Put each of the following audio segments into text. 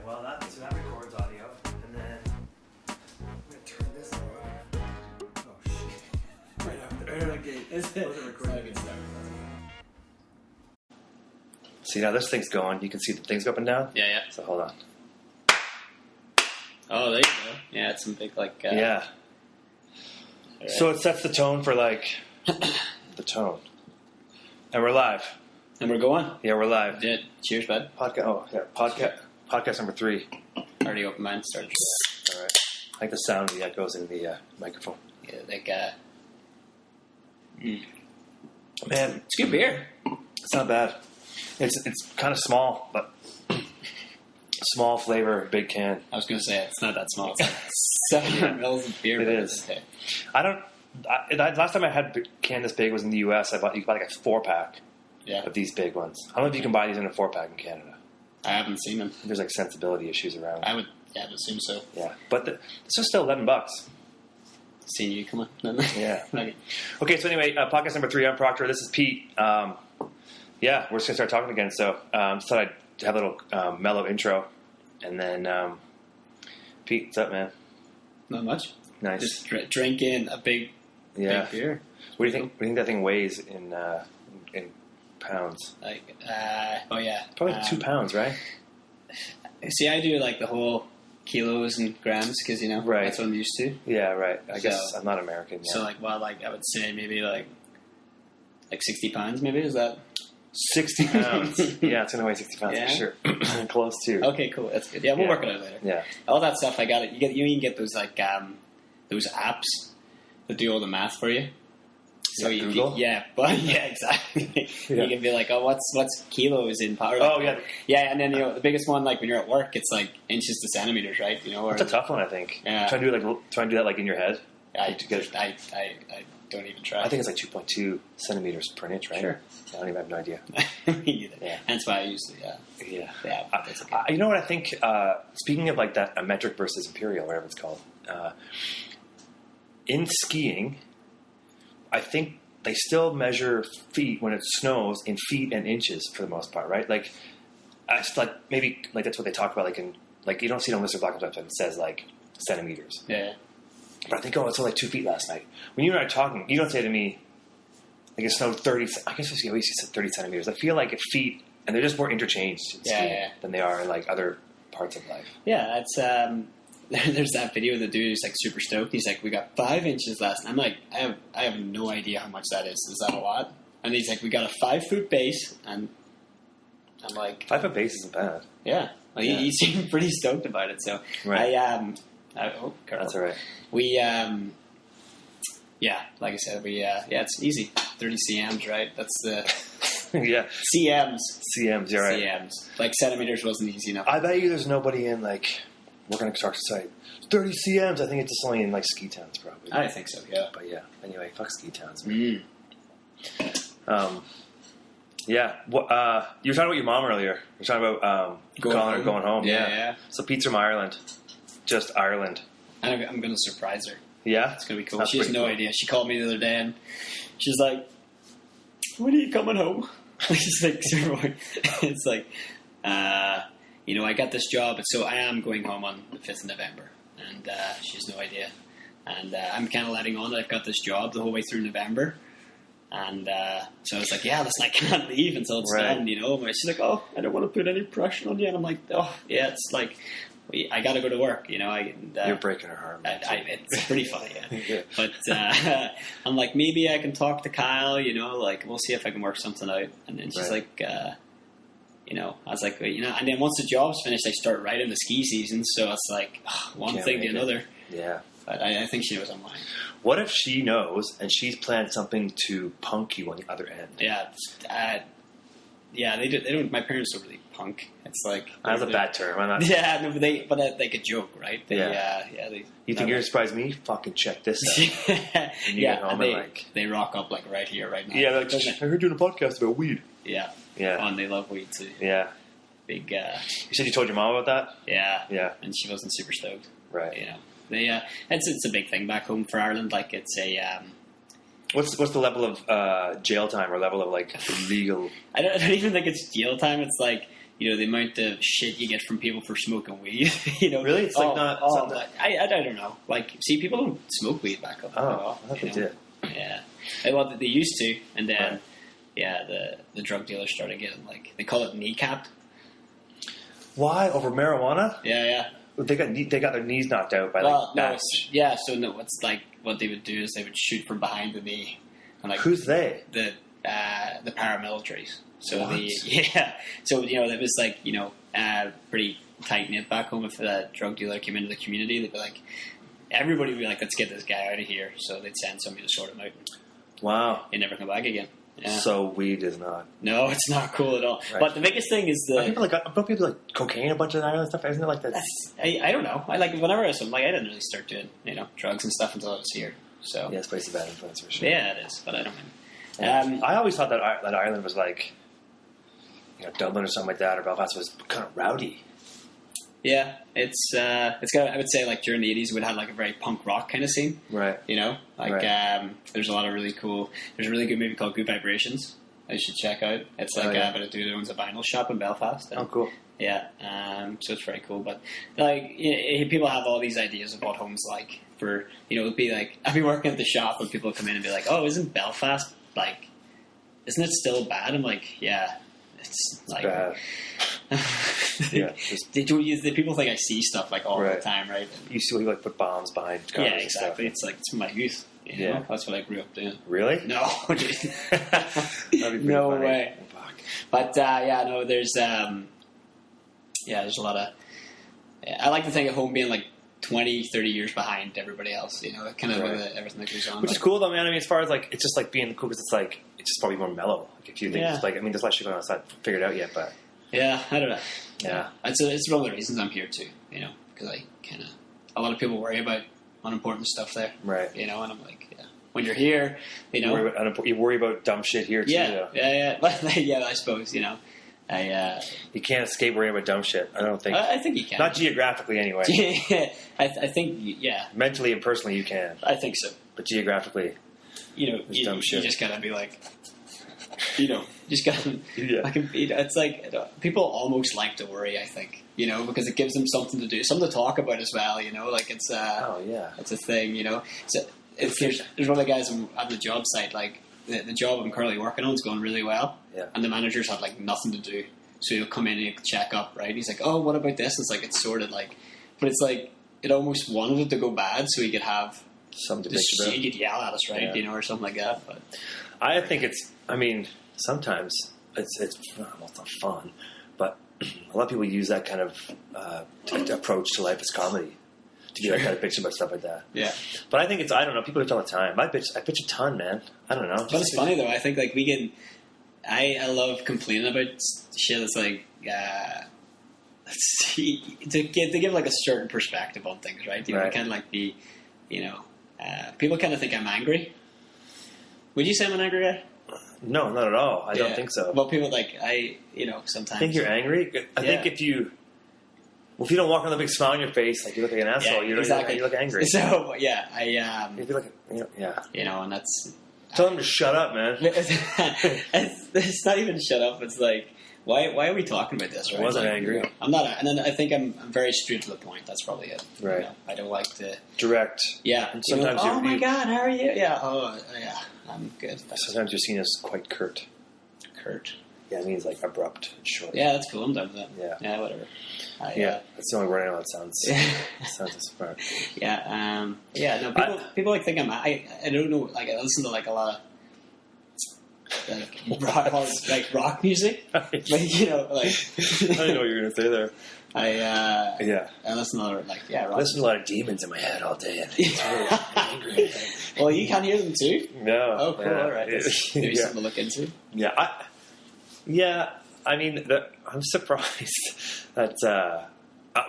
well, that records audio, and then I'm gonna turn this on. Oh shit! Right after the gate. Is it? Recording. See, now this thing's going. You can see the things go up and down. Yeah. So hold on. Oh, there you go. Yeah, it's some big yeah. Right. So it sets the tone for the tone, and we're live. And we're going. Yeah, we're live. Yeah. Cheers, bud. Podcast number 3. Already open mine. Start. All right. I like the sound of the echoes in the microphone. Yeah, Man, it's good beer. It's not bad. It's kind of small, but small flavor, big can. I was going to say it's not that small. It's like 700 mils of beer. It is. Okay. Last time I had a can this big was in the U.S. You could buy like a 4-pack. Yeah. Of these big ones. I don't know if you can buy these in a 4-pack in Canada. I haven't seen them. There's like sensibility issues around. I would assume so. Yeah, but this is still $11. Seeing you come on. Yeah. Okay, so anyway, podcast number 3. I'm Proctor. This is Pete. Yeah, we're just gonna start talking again. So just thought I'd have a little mellow intro, and then Pete, what's up, man? Not much. Nice. Just drinking a big beer. What do you think? What do you think that thing weighs in pounds? Probably 2 pounds, right? See, I do like the whole kilos and grams because right. That's what I'm used to. Yeah, right. I guess I'm not American. Yeah. So I would say maybe like 60 pounds. Maybe is that 60 pounds? Yeah, it's gonna weigh 60 pounds for sure. Close to. Okay, cool. That's good. Yeah, we'll work on it later. Yeah, all that stuff I got it. You can get those those apps that do all the math for you. So Google? Exactly. You can be like, oh, what's kilos in power? Oh, yeah. Yeah, and then, the biggest one, when you're at work, it's like inches to centimeters, right? It's a tough one, I think. Yeah. Try and do that in your head. I don't even try. I think it's like 2.2 centimeters per inch, right? Sure. I don't even have no idea. Me either. Yeah. That's why I usually, Yeah. That's okay. You know what I think, speaking of that, a metric versus imperial, whatever it's called, in skiing, I think they still measure feet when it snows in feet and inches for the most part, right? Maybe that's what they talk about. You don't see it on Mr. Black website. It says centimeters. Yeah. But I think it's only 2 feet last night. When you and I are talking, you don't say to me it snowed 30. I guess you always said 30 centimeters. I feel like feet, and they're just more interchanged in skiing than they are in other parts of life. Yeah, that's. There's that video of the dude who's super stoked. He's like, we got 5 inches last night. I'm like, I have no idea how much that is. Is that a lot? And he's like, we got a 5-foot base. And I'm like, 5-foot base isn't bad. Yeah. He seemed pretty stoked about it. So right. That's all right. We, like I said, it's easy. 30 cms, right? That's the yeah. CMs. CMs, you're right. CMs. Centimeters wasn't easy enough. I bet you there's nobody in working at a construction site. 30 CMs. I think it's just only in ski towns, probably. I think so. Yeah. But yeah. Anyway, fuck ski towns. Yeah. You were talking about your mom earlier. You were talking about calling her going home. Yeah. So Pete's from Ireland. Just Ireland. And I'm going to surprise her. Yeah? It's going to be cool. That's she has no idea. She called me the other day and she's like, when are you coming home? She's like, it's like, I got this job, and so I am going home on the 5th of November, and she has no idea. And I'm kind of letting on that I've got this job the whole way through November. And so I was like, listen, I can't leave until it's done, But she's like, oh, I don't want to put any pressure on you. And I'm like, oh, yeah, it's I got to go to work, You're breaking her heart. It's pretty funny, yeah. But I'm like, maybe I can talk to Kyle, we'll see if I can work something out. And then she's like, I was like, and then once the job's finished, I start right in the ski season. So it's one thing to another. Yeah. But I think she knows I'm lying. What if she knows and she's planned something to punk you on the other end? Yeah. They don't. My parents don't really punk. It's that's a bad term. I'm not. Yeah, no, but they a joke, right? You think you're surprised me? Fucking check this out. And you get home they rock up right here, right now. Yeah, I heard you doing a podcast about weed. Yeah. Yeah. And they love weed too. Yeah. Big. You said you told your mom about that? Yeah. Yeah. And she wasn't super stoked. Right. It's a big thing back home for Ireland. It's a. What's the level of jail time or level of legal? I don't even think it's jail time. It's the amount of shit you get from people for smoking weed. Really? It's like not something. I don't know. Like, see, people don't smoke weed back up. Oh, I thought they did. Yeah. Well, they used to, and then the drug dealers started getting, like, they call it kneecapped. Why over marijuana? Yeah. They got their knees knocked out by bats. What's like what they would do is they would shoot from behind the knee. And, like, who's they? The paramilitaries. So what? So it was like pretty tight knit back home. If a drug dealer came into the community, they'd be like, everybody would be like, let's get this guy out of here. So they'd send somebody to sort him out. Wow. He'd never come back again. Yeah. So weed is not. No, it's not cool at all. Right. But the biggest thing is don't people like cocaine a bunch of Ireland stuff? Isn't it like that? I don't know. I like whenever I was I didn't really start doing drugs and stuff until I was here. So yeah, it's basically bad influence for sure. Yeah, it is. But I don't mind. I always thought that Ireland was like, Dublin or something like that, or Belfast was kind of rowdy. Yeah, it's got. I would say like during the '80s, we had like a very punk rock kind of scene. Right. There's a lot of really cool. There's a really good movie called Good Vibrations. I should check out. It's like about a dude who owns a vinyl shop in Belfast. Oh, cool. Yeah, so it's very cool. But like, people have all these ideas of what home's like. For it'd be like I'd be working at the shop and people would come in and be like, "Oh, isn't Belfast like? Isn't it still bad?" I'm like, "Yeah, it's like bad." Yeah, the people think I see stuff like all the time, right? You see, like put bombs behind cars. Yeah, exactly. It's like it's my youth. That's what I grew up doing. Really? No, no way. But there's there's a lot of. I like to think of home being like 20, 30 years behind everybody else. Kind of everything that goes on. Which is cool though, man. I mean, as far as like, it's just like being cool because it's just probably more mellow. Like a few things. Like, I mean, there's a lot of shit going on. It's not figured out yet, but. Yeah, I don't know. Yeah. It's one of the reasons I'm here too, because I a lot of people worry about unimportant stuff there. Right. And I'm like, when you're here, You worry about dumb shit here too. Yeah. Yeah, I suppose, You can't escape worrying about dumb shit, I don't think. I think you can. Not geographically anyway. I think, Mentally and personally you can. I think so. But geographically, dumb shit. You just gotta be like, just gotta. Yeah. It's like people almost like to worry. I think because it gives them something to do, something to talk about as well. Like it's it's a thing. So there's one of the guys on the job site. Like the job I'm currently working on is going really well. Yeah. And the managers have like nothing to do, so he'll come in and he'll check up. Right. He's like, oh, what about this? It's like it's sorted. Like, but it's like it almost wanted it to go bad, so he could have something to bitch about. He could yell at us, right? Or something like that. But I think sometimes it's not fun, but a lot of people use that kind of approach to life as comedy to be like kind of bitching about stuff like that. Yeah, but I think I don't know. People do it all the time. I bitch a ton, man. I don't know. But it's funny though. I think like we can. I love complaining about shit that's like to give like a certain perspective on things, right? Kind of like be, people kind of think I'm angry. Would you say I'm an angry guy? No, not at all. I don't think so. Well, people sometimes think you're angry. I think if you don't walk around with a big smile on your face, like you look like an asshole, you look angry. So you feel like and that's. Tell them to shut up, man. It's not even shut up. It's like, why are we talking about this? Right? I wasn't angry. I'm not, and then I think I'm very straight to the point. That's probably it. Right. I don't like to direct. Yeah. And sometimes oh my God, how are you? Yeah. Oh yeah, I'm good. Sometimes you're seen as quite curt. Curt. Yeah, it means like abrupt and short. Yeah, that's cool. I'm done with that. Yeah. Yeah, whatever. That's the only word I know that sounds smart. Yeah. No, people like think I don't know. Like I listen to like a lot of rock music. Like I didn't know what you were gonna say there. I listen to rock. I listen to a lot of demons in my head all day. And it's really angry. Well, you can hear them too. No. Oh, cool. All right. That's maybe something to look into. Yeah. I mean, I'm surprised that.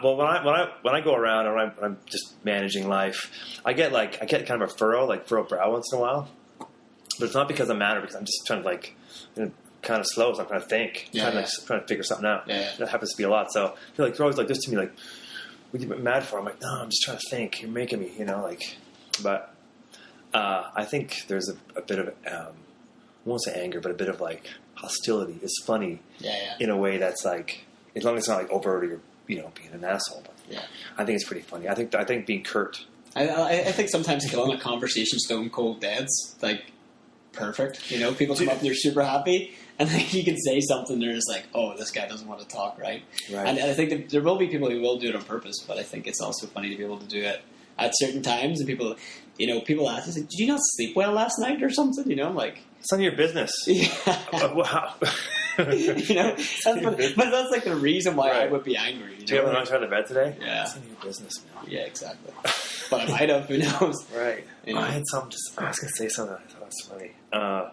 When I go around and when I'm just managing life, I get kind of a furrow brow once in a while. But it's not because I'm mad, or because I'm just trying to kind of slow, so I'm trying to think, trying to figure something out. Yeah. That happens to be a lot. So I feel like they're always like this to me, like, "What are you mad for?" I'm like, "No, I'm just trying to think. You're making me, But I think there's a bit of I won't say anger, but a bit of like hostility. It's funny, in a way that's like as long as it's not like overt or you're being an asshole. But Yeah. I think it's pretty funny. I think being curt. I think sometimes killing a conversation stone cold dead's like perfect. People come up and they're super happy, and then you can say something. They're just like, "Oh, this guy doesn't want to talk," right? And I think that there will be people who will do it on purpose, but I think it's also funny to be able to do it at certain times. And people ask, like, "Did you not sleep well last night or something?" I'm like, it's none of your business. Yeah. Wow. but that's like the reason why I would be angry. Do you have a lunch out of bed today? Yeah. It's none of your business, man. Yeah, exactly. But I might have. Who knows? Right. I had something. I was going to say something. I thought it was funny. I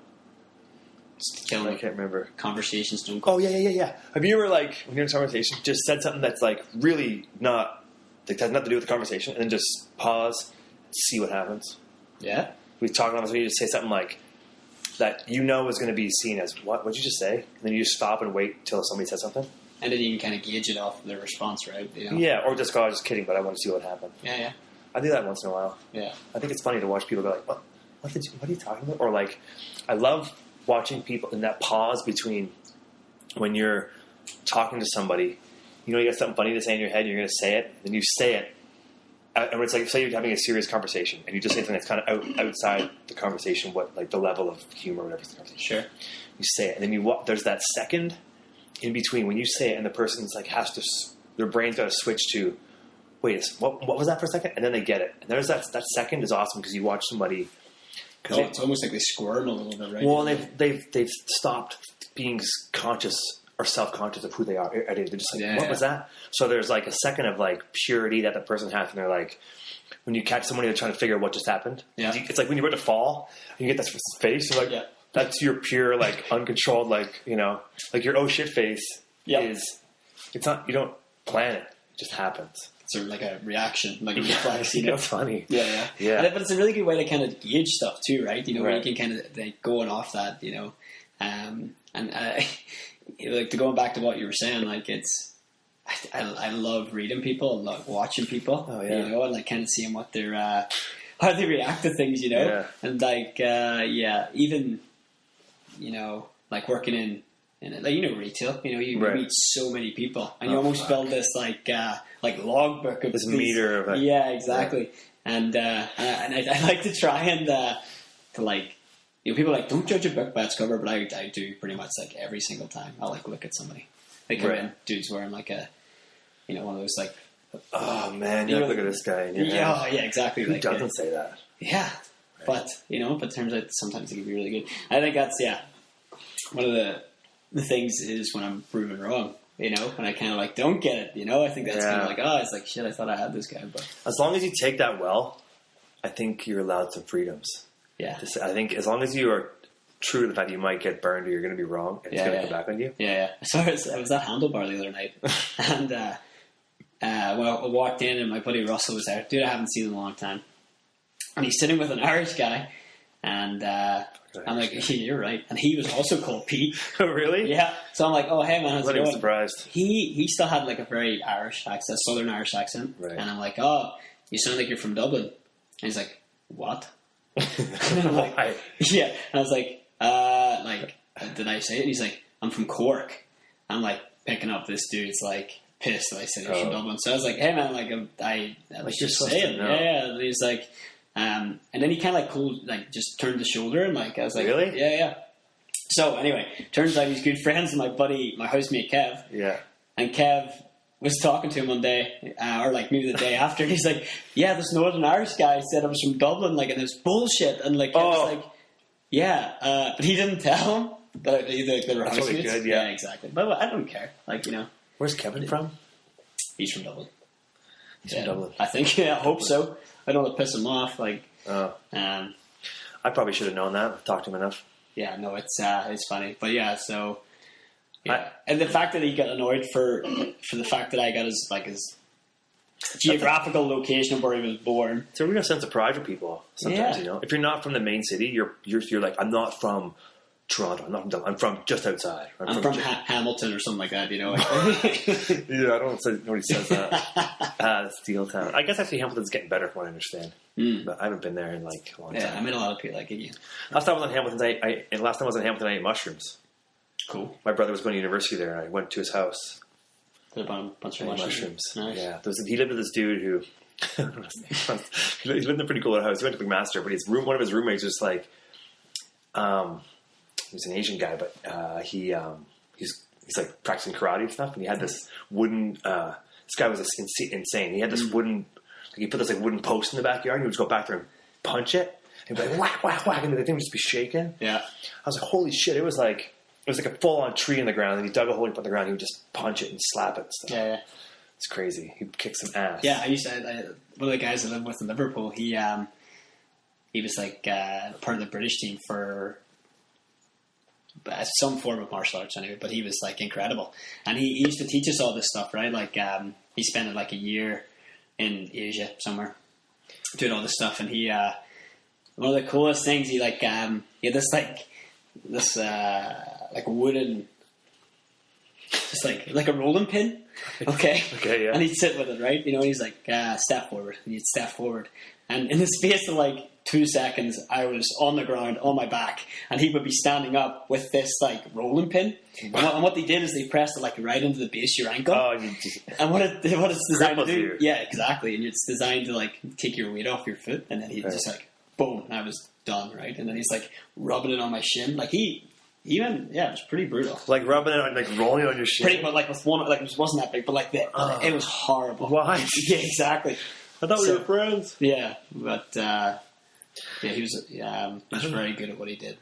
can't remember. Conversations don't. Oh yeah. Have you ever when you're in a conversation, just said something that's really not has nothing to do with the conversation, and then just pause, see what happens? Yeah. We talk on this, you just say something that is going to be seen as what? What'd you just say? And then you just stop and wait till somebody says something. And then you can kind of gauge it off their response, right? Yeah, or just go, I was just kidding, but I want to see what happened. Yeah. I do that once in a while. Yeah. I think it's funny to watch people go like, what are you talking about? Or I love watching people in that pause between when you're talking to somebody, you got something funny to say in your head, you're going to say it, and you say it, and it's like, say you're having a serious conversation, and you just say something that's kind of outside the conversation, the level of humor, whatever the conversation. Sure. You say it, and then there's that second in between when you say it, and the person's their brain's got to switch to, wait, what was that for a second? And then they get it. And there's that second is awesome because you watch somebody. It's almost like they squirm a little bit, right? Well, they've stopped being conscious or self-conscious of who they are. They're just what was that? So there's a second of purity that the person has, and they're when you catch somebody, they're trying to figure out what just happened. Yeah. It's like when you're about to fall, and you get this face, you're like, that's your pure, uncontrolled, your oh shit face is, it's not, you don't plan it. It just happens. It's sort of like a reaction, like a reflex, It's funny. Yeah. But it's a really good way to kind of gauge stuff too, right? Where you can kind of going off that, going back to what you were saying, I love reading people, I love watching people, and kind of seeing what they're, how they react to things, and even, working in retail, you meet so many people, and you almost build this logbook of this meter of yeah, exactly. And I like to try and people don't judge a book by its cover, but I do pretty much every single time. I look at somebody. They come in, dude's wearing one of those oh man, you look at this guy. Yeah, exactly. Who doesn't say that? Yeah, right. But it turns out sometimes it can be really good. I think that's one of the things is when I'm proven wrong. And I kind of don't get it. I think that's kind of it's like shit. I thought I had this guy, but as long as you take that well, I think you're allowed some freedoms. Yeah, I think as long as you are true to the fact that you might get burned or you're going to be wrong, and it's going to come back on you. Yeah. So I was at Handlebar the other night, and I walked in, and my buddy Russell was there. Dude, I haven't seen him in a long time, and he's sitting with an Irish guy, and I'm like, yeah, you're right. And he was also called Pete. Oh, really? Yeah. So I'm like, oh, hey, man, how's it going? I'm surprised. He still had a very Irish accent, Southern Irish accent. Right. And I'm like, oh, you sound like you're from Dublin. And he's like, what? And I'm like, yeah. And I was like, did I say it? And he's like, I'm from Cork. I'm picking up this dude's pissed that I said he's from Dublin. So I was like, hey, man, I was just saying. Yeah. And he's like, and then he kind of cool, just turned the shoulder, and I was like, really? Yeah. So anyway, turns out he's good friends with my buddy, my housemate Kev. Yeah. And Kev was talking to him one day, or maybe the day after, and he's like, yeah, this Northern Irish guy said I was from Dublin, and it was bullshit. And Kev was yeah, but he didn't tell him that they were housemates. Really good, yeah. Exactly. But I don't care. Where's Kevin from? He's from Dublin. He's from Dublin. I think. Yeah, I hope so. I don't want to piss him off. I probably should have known that. I've talked to him enough. Yeah, no, it's funny, but yeah. So, yeah, and the fact that he got annoyed for the fact that I got his geographical location of where he was born. It's a real sense of pride for people. Sometimes, if you're not from the main city, you're like, I'm not from Toronto. I'm not from Dublin. I'm from just outside. I'm from Hamilton or something like that. Yeah, I don't know. Nobody says that. Steel Town. I guess actually Hamilton's getting better from what I understand. But I haven't been there in a long time. Yeah, I met a lot of people like you. Last time I was in Hamilton, I ate mushrooms. Cool. My brother was going to university there, and I went to his house. Did a bunch of mushrooms. Nice. Yeah, he lived with this dude who he lived in a pretty cool house. He went to McMaster, but one of his roommates was like, he was an Asian guy, but he's like practicing karate and stuff, and he had this wooden. This guy was insane. He had this wooden. Like he put this like wooden post in the backyard, and he would just go back there and punch it. And he'd be like whack, whack, whack, and the thing would just be shaking. Yeah, I was like, holy shit! It was like a full on tree in the ground, and he dug a hole and put it in the ground. And he would just punch it and slap it and stuff. Yeah. It's crazy. He kicked some ass. Yeah, I used to. One of the guys I lived with in Liverpool, he was like part of the British team for some form of martial arts anyway, but he was like incredible. And he used to teach us all this stuff, right? Like he spent like a year in Asia somewhere doing all this stuff, and he one of the coolest things he had this wooden, just like a rolling pin. Okay, yeah. And he'd sit with it, right? You know, and he's like, step forward. And he'd step forward. And in the space of like 2 seconds, I was on the ground, on my back, and he would be standing up with this like rolling pin. And what they did is they pressed it like right into the base of your ankle. Oh, and what it's designed to do, you. yeah, exactly. And it's designed to like take your weight off your foot, and then he'd just like, boom, and I was done, right? And then he's like rubbing it on my shin, like it was pretty brutal. Like rubbing it on, like rolling it on your shin. Pretty, but like with one, like it wasn't that big, but like it was horrible. Why? Yeah, exactly. I thought we were friends. Yeah, but he was very good at what he did.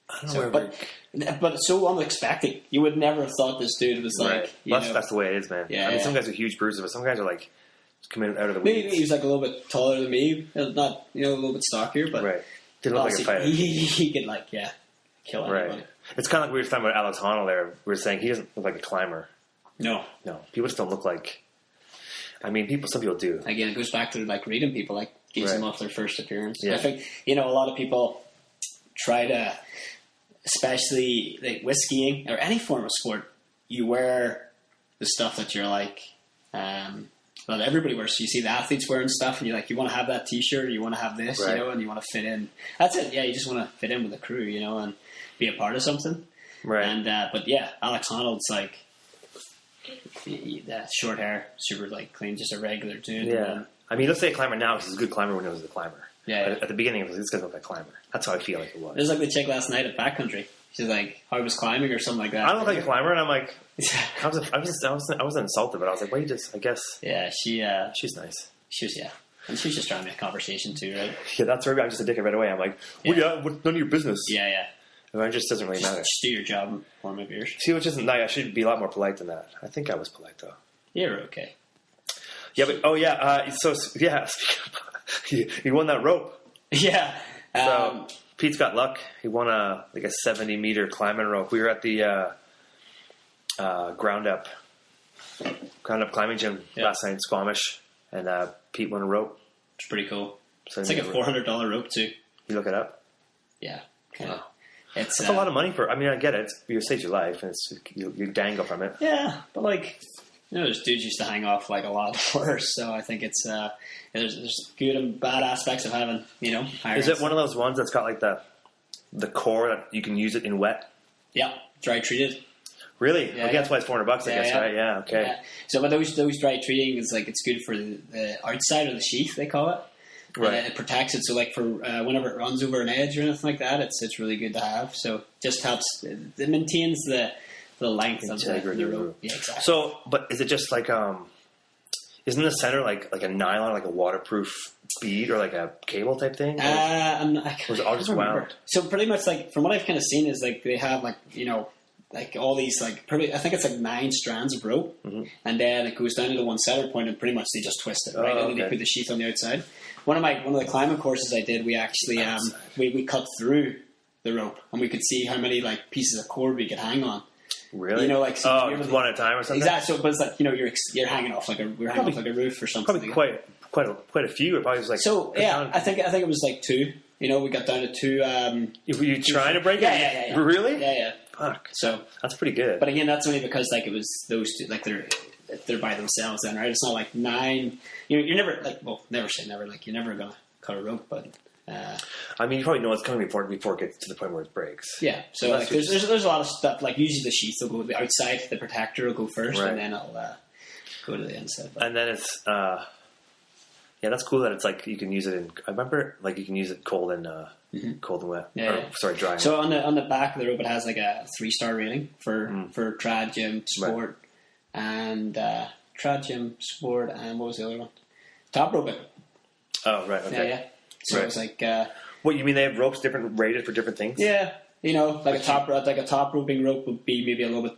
I don't know, but it's so unexpected. You would never have thought this dude was like. Right. That's the way it is, man. Yeah, I mean, some guys are huge bruisers, but some guys are like coming out of the weeds. Maybe he was like a little bit taller than me, not a little bit stockier, but right. Didn't look like a fighter. He could kill anybody. Right. It's kind of like we were talking about Alex Honnold there. We were saying he doesn't look like a climber. No. People just don't look like. I mean, some people do. Again, it goes back to like reading people, like gauging them off their first appearance. Yeah. I think a lot of people try to, especially like with skiing or any form of sport, you wear the stuff that you're like. Well, everybody wears. So you see the athletes wearing stuff, and you want to have that T-shirt, or you want to have this, right. And you want to fit in. That's it. Yeah, you just want to fit in with the crew, and be a part of something. Right. And but yeah, Alex Honnold's like that short hair, super like clean, just a regular dude. Yeah. I mean, let's say a climber now, because he's a good climber when he was a climber. Yeah. But at the beginning, it was this guy looked like a climber. That's how I feel like it was. It was like the chick last night at backcountry. She's like, I was climbing or something like that. I don't look like a climber, and I'm like, I wasn't insulted, but I was like, wait, I guess. Yeah, she's nice. She was, yeah. And she was just trying to make conversation too, right? Yeah, that's right. I'm just a dickhead right away. I'm like, none of your business. Yeah. It just doesn't really matter. Just do your job and pour my beers. See, which isn't nice. I should be a lot more polite than that. I think I was polite, though. You're okay. Yeah, but, he won that rope. Yeah. So, Pete's got luck. He won a 70-meter climbing rope. We were at the ground up climbing gym last night in Squamish, and Pete won a rope. It's pretty cool. So it's like a $400 rope too. You look it up? Yeah. Wow. It's a lot of money for. I mean, I get it. It saves your life, and you dangle from it. Yeah, but those dudes used to hang off like a lot worse. So I think it's there's good and bad aspects of having higher. Is it one of those ones that's got like the core that you can use it in wet? Yeah, dry treated. Really? Yeah, okay, that's why it's $400. I guess, right? Yeah. Okay. Yeah. So, but those dry treating is it's good for the outside of the sheath, they call it. Right. It protects it. So, for whenever it runs over an edge or anything like that, it's really good to have. So, just helps. It maintains the length of the rope. Yeah, exactly. So, but is it just isn't the center like a nylon, like a waterproof bead or like a cable type thing? I was it all just wound? So pretty much from what I've kind of seen is they have all these I think it's 9 strands of rope, and then it goes down to the one center point, and pretty much they just twist it, right? And then they put the sheath on the outside. One of the climbing courses I did, we actually we cut through the rope, and we could see how many pieces of cord we could hang on. Really? So one at a time or something. Exactly. So, but it's you're hanging off like a roof or something. Probably quite a few. It probably was So yeah, I think it was 2. We got down to 2. Were you trying to break it? Yeah. Really? Yeah. Fuck. So that's pretty good. But again, that's only because it was those 2. They're by themselves then, right? It's not 9. You're never never say never. You're never gonna cut a rope, but. I mean, you probably know it's coming before it gets to the point where it breaks. Yeah. So there's a lot of stuff. Usually the sheath will go the outside, the protector will go first, right. and then it'll. go to the inside. And then it's that's cool that it's like you can use it in. I remember like you can use it cold and wet. Yeah. Dry. So on the back of the rope, it has like a 3-star rating for trad, gym, sport, and trad, gym, sport, and what was the other one? Top roping. Oh right, okay. Yeah. So it's like. What you mean? They have ropes different rated for different things? Yeah. You know, like a top roping rope would be maybe a little bit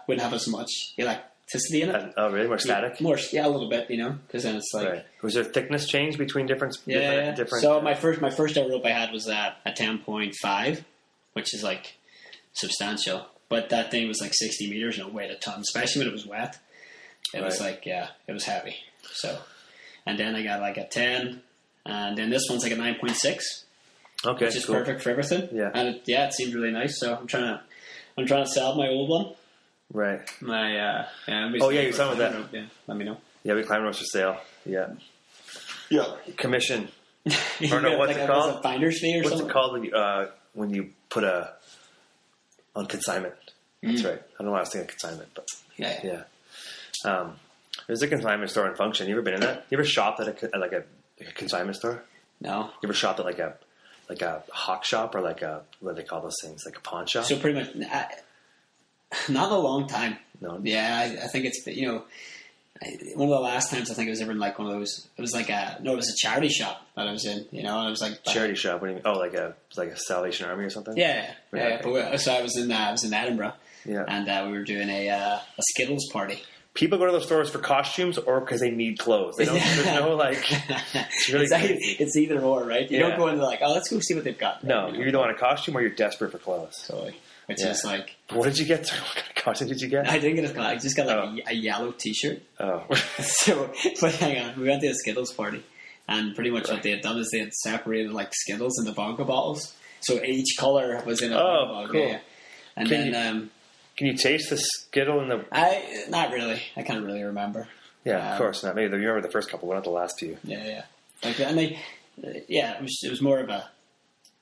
wouldn't have as much elasticity in it. Oh, really? More static? A little bit. You know, because then it's like. Right. Was there thickness change between different? Yeah. Different, so my first ever rope I had was a 10.5, which is like substantial. But that thing was like 60 meters and it weighed a ton, especially when it was wet. It was like it was heavy. So, and then I got like a 10, and then this one's like a 9.6. Okay, which is cool. perfect for everything. Yeah, and it seemed really nice. So I'm trying to sell my old one. Right. My you're selling with that. Rope. Yeah, let me know. Yeah, we climbing ropes for sale. Yeah. Commission. Or no, what's it called? A finder's fee or what's something? It called when you put on consignment? That's right. I don't know why I was thinking consignment, but yeah. There's a consignment store in Function. You ever been in that? You ever shopped at a consignment store? No. You ever shopped at like a hawk shop or like a, what do they call those things? Like a pawn shop? So pretty much, not a long time. No. Yeah, I think it's, one of the last times I think I was ever in like one of those, it was a charity shop that I was in, and it was like. Charity shop? What do you mean? Oh, like a Salvation Army or something? Yeah. Okay. But so I was in Edinburgh. Yeah. And we were doing a Skittles party. People go to those stores for costumes or because they need clothes. They don't, there's no like. It's really it's either or, right? You don't go into like, oh, let's go see what they've got. No, you either want a costume or you're desperate for clothes. Totally. Which is like. What did you get? What kind of costume did you get? I didn't get a. I just got like a yellow T-shirt. Oh. So, but hang on, we went to a Skittles party, and pretty much what they had done is they had separated like Skittles into vodka bottles. So each color was in a vodka bottle. Cool. Yeah. And then. Can you taste the Skittle in the? Not really. I can't really remember. Yeah, of course not. Maybe you remember the first couple, but not the last few. Yeah. Like, and they, it was more of a.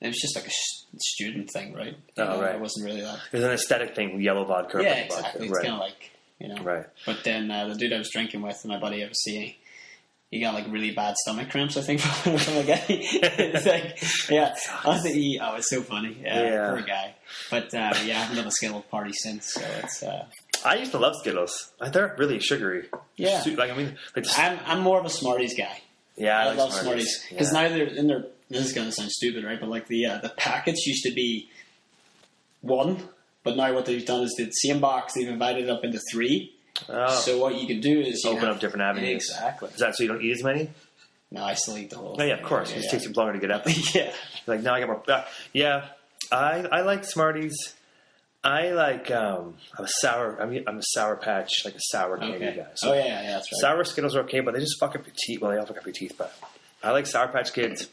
It was just like a student thing, right? Right. It wasn't really that. It was an aesthetic thing, yellow vodka. Yeah, exactly. Vodka. It's kind of like, Right. But then the dude I was drinking with, my buddy I was seeing, he got like really bad stomach cramps, I think, from a guy. It's like, yeah. Honestly, it's so funny. Yeah. Poor guy. But I haven't done a Skittles party since, so it's. I used to love Skittles. They're really sugary. Yeah. I'm more of a Smarties guy. Yeah, I love Smarties because now they're in their. This is going to sound stupid, right? But like the packets used to be one, but now what they've done is the same box they've divided it up into 3. Oh. So what you can do is open up different avenues. Exactly. Is that so you don't eat as many? No, I still eat the whole. Oh yeah, of course. It just takes you longer to get up. Yeah. Like now I get more. I like Smarties. I like I'm a Sour Patch, like a sour candy guy. So yeah, that's right. Sour Skittles are okay, but they just fuck up your teeth. Well, they all fuck up your teeth, but I like Sour Patch Kids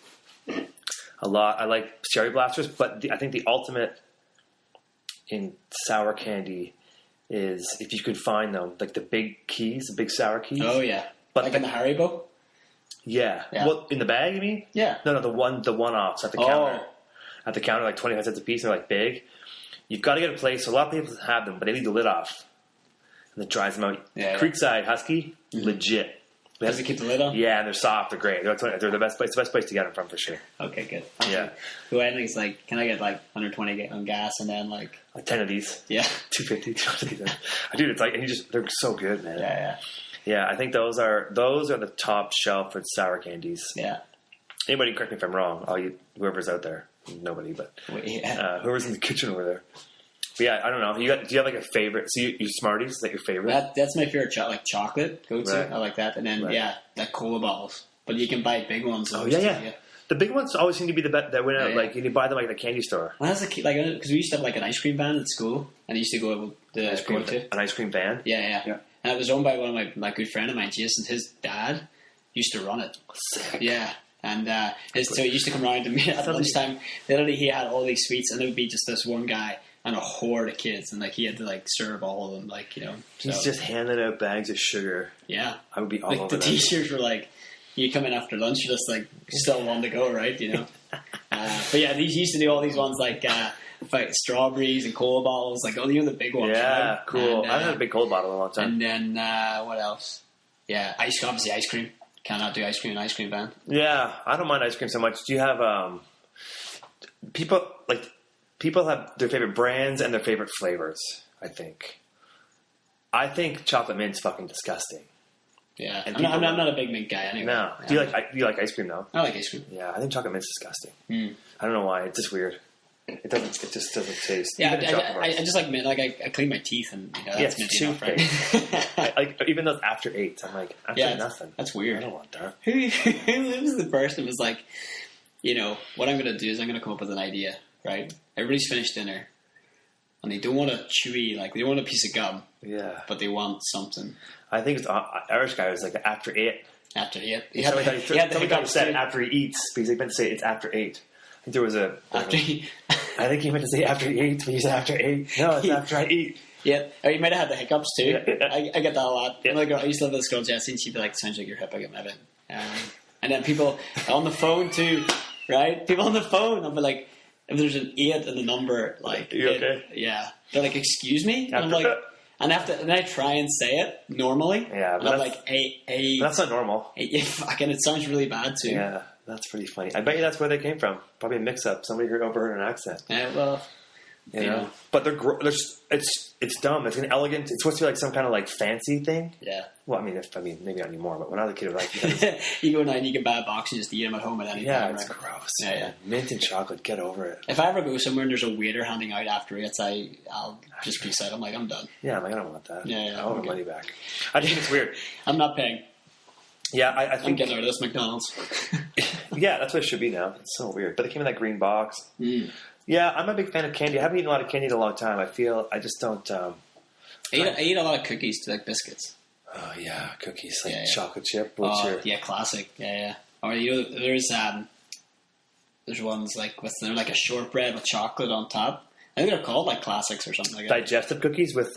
a lot. I like Cherry Blasters, but I think the ultimate in sour candy is if you could find them, like the big keys, the big sour keys. Oh yeah, but like in the Haribo. Yeah. Well, in the bag, you mean? Yeah. No, the one-offs at the counter. At the counter, like 25 cents a piece. They're like big. You've got to get a place. So a lot of people have them, but they leave the lid off, and it dries them out. Yeah. Creekside Husky, legit. Does it keep the lid on? Yeah, and they're soft. They're great. They're the best place. It's the best place to get them from for sure. Okay, good. Yeah. So I think it's like, can I get like 120 on gas and then like 10 of these? Yeah. 250. Dude, it's like they're so good, man. Yeah. Yeah, I think those are the top shelf for sour candies. Yeah. Anybody correct me if I'm wrong. Whoever's out there, nobody, but whoever's in the kitchen over there. But yeah, I don't know. Do you have like a favorite? So you Smarties, is that your favorite? That's my favorite. Like chocolate go-to. Right. I like that, and then like cola bottles. But you can buy big ones. Oh yeah. The big ones always seem to be the best that went out. Like you buy them like at the candy store. When I was a kid, because we used to have like an ice cream van at school, and I used to go to the an ice cream van. Yeah. And it was owned by one of my good friend of mine, Jason. His dad used to run it. Sick. Yeah. And so he used to come around to me at lunchtime. Literally, he had all these sweets, and there would be just this one guy and a horde of kids, and like he had to like serve all of them, like So. He's just handing out bags of sugar. Yeah, I would be all over the that. T-shirts were like, you come in after lunch, you're just like still want to go, right? But yeah, these used to do all these ones like strawberries and cola bottles, like the big ones. Yeah, right? cool. And, I haven't had a big cola bottle in a long time. And then what else? Yeah, obviously ice cream. Cannot do ice cream in an ice cream van. Yeah, I don't mind ice cream so much. Do you have people have their favorite brands and their favorite flavors? I think chocolate mint's fucking disgusting. Yeah, And I'm not a big mint guy anyway. No. Yeah. Do you like ice cream though? I like ice cream. Yeah, I think chocolate mint's disgusting. Mm. I don't know why. It's just weird. It just doesn't taste. Yeah, Even in chocolate I bars. just like mint. Like I clean my teeth and that's Yeah, minty enough, right? like even those after 8s, I'm like after nothing. That's weird. I don't want that. Who was the person who was like, what I'm going to do is I'm going to come up with an idea, right? Everybody's finished dinner, and they don't want a chewy, like they don't want a piece of gum, Yeah, but they want something. I think it's Irish guy was like after 8. After Somebody said it after he eats because he meant to say it's after 8. I think there was I think he meant to say after he eats, but he said after 8. No, it's after I eat. Yeah, or you might have had the hiccups too. Yeah. I get that a lot. Yeah. Like, I used to live with this girl Jessie, and she'd be like, "Sounds like your hip." I get my bit. And then people on the phone too, right? People on the phone, I'll be like, if there's an 8 in the number, like, You okay? Yeah, they're like, "Excuse me," and I'm like, and I try and say it normally. Yeah, and I'm like, "Hey, that's not normal. fucking, it sounds really bad too." Yeah, that's pretty funny. I bet you that's where they came from. Probably a mix-up. Somebody overheard an accent. Yeah, well, You know? But they're it's dumb. It's an elegant. It's supposed to be like some kind of like fancy thing. yeah. Well, maybe not anymore. But when I was a kid, like You go now and you can buy a box and just eat them at home at any time. it's right? gross. Yeah. Mint and chocolate. Get over it. If I ever go somewhere and there's a waiter handing out after it, I'll just peace out. I'm like, I'm done. Yeah, I'm like, I don't want that. Yeah, I want okay. my money back. I think it's weird. I'm not paying. Yeah, I I'm think. getting out of this McDonald's. Yeah, that's what it should be now. It's so weird. But they came in that green box. Mm. Yeah, I'm a big fan of candy. I haven't eaten a lot of candy in a long time. I just don't. I eat a lot of cookies, like biscuits. Oh yeah, cookies like Yeah. chocolate chip. Yeah, classic. Yeah. Or there's ones like they're like a shortbread with chocolate on top. I think they're called like classics or something like that. digestive cookies with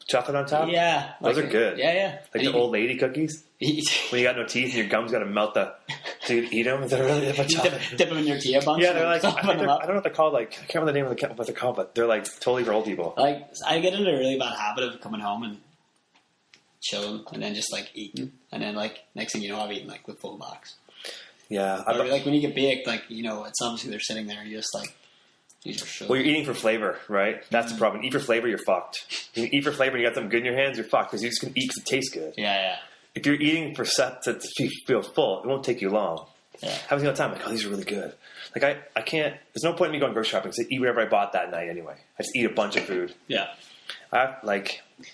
chocolate on top? Yeah. Those are good. Yeah. Like the old lady cookies? When you got no teeth and your gum's got to melt so you eat them? They're really good chocolate. Dip them in your tea bunch. Yeah, they're like, I open them don't up. know what they're called. Like, I can't remember the name of what they're called, but they're like totally for old people. Like, I get into a really bad habit of coming home and chilling and then just like eating. And then like next thing you know, I've eaten like the full box. Yeah. Or like when you get baked, like, it's obviously they're sitting there and you just like, these are sugar. Well, you're eating for flavor, right? That's the problem. Eat for flavor, you're fucked. You eat for flavor and you got something good in your hands, you're fucked because you're just going to eat because it tastes good. Yeah. If you're eating for to feel full, it won't take you long. Yeah. Having the time, like, oh, these are really good. Like, I can't, there's no point in me going grocery shopping because I eat whatever I bought that night anyway. I just eat a bunch of food. Yeah.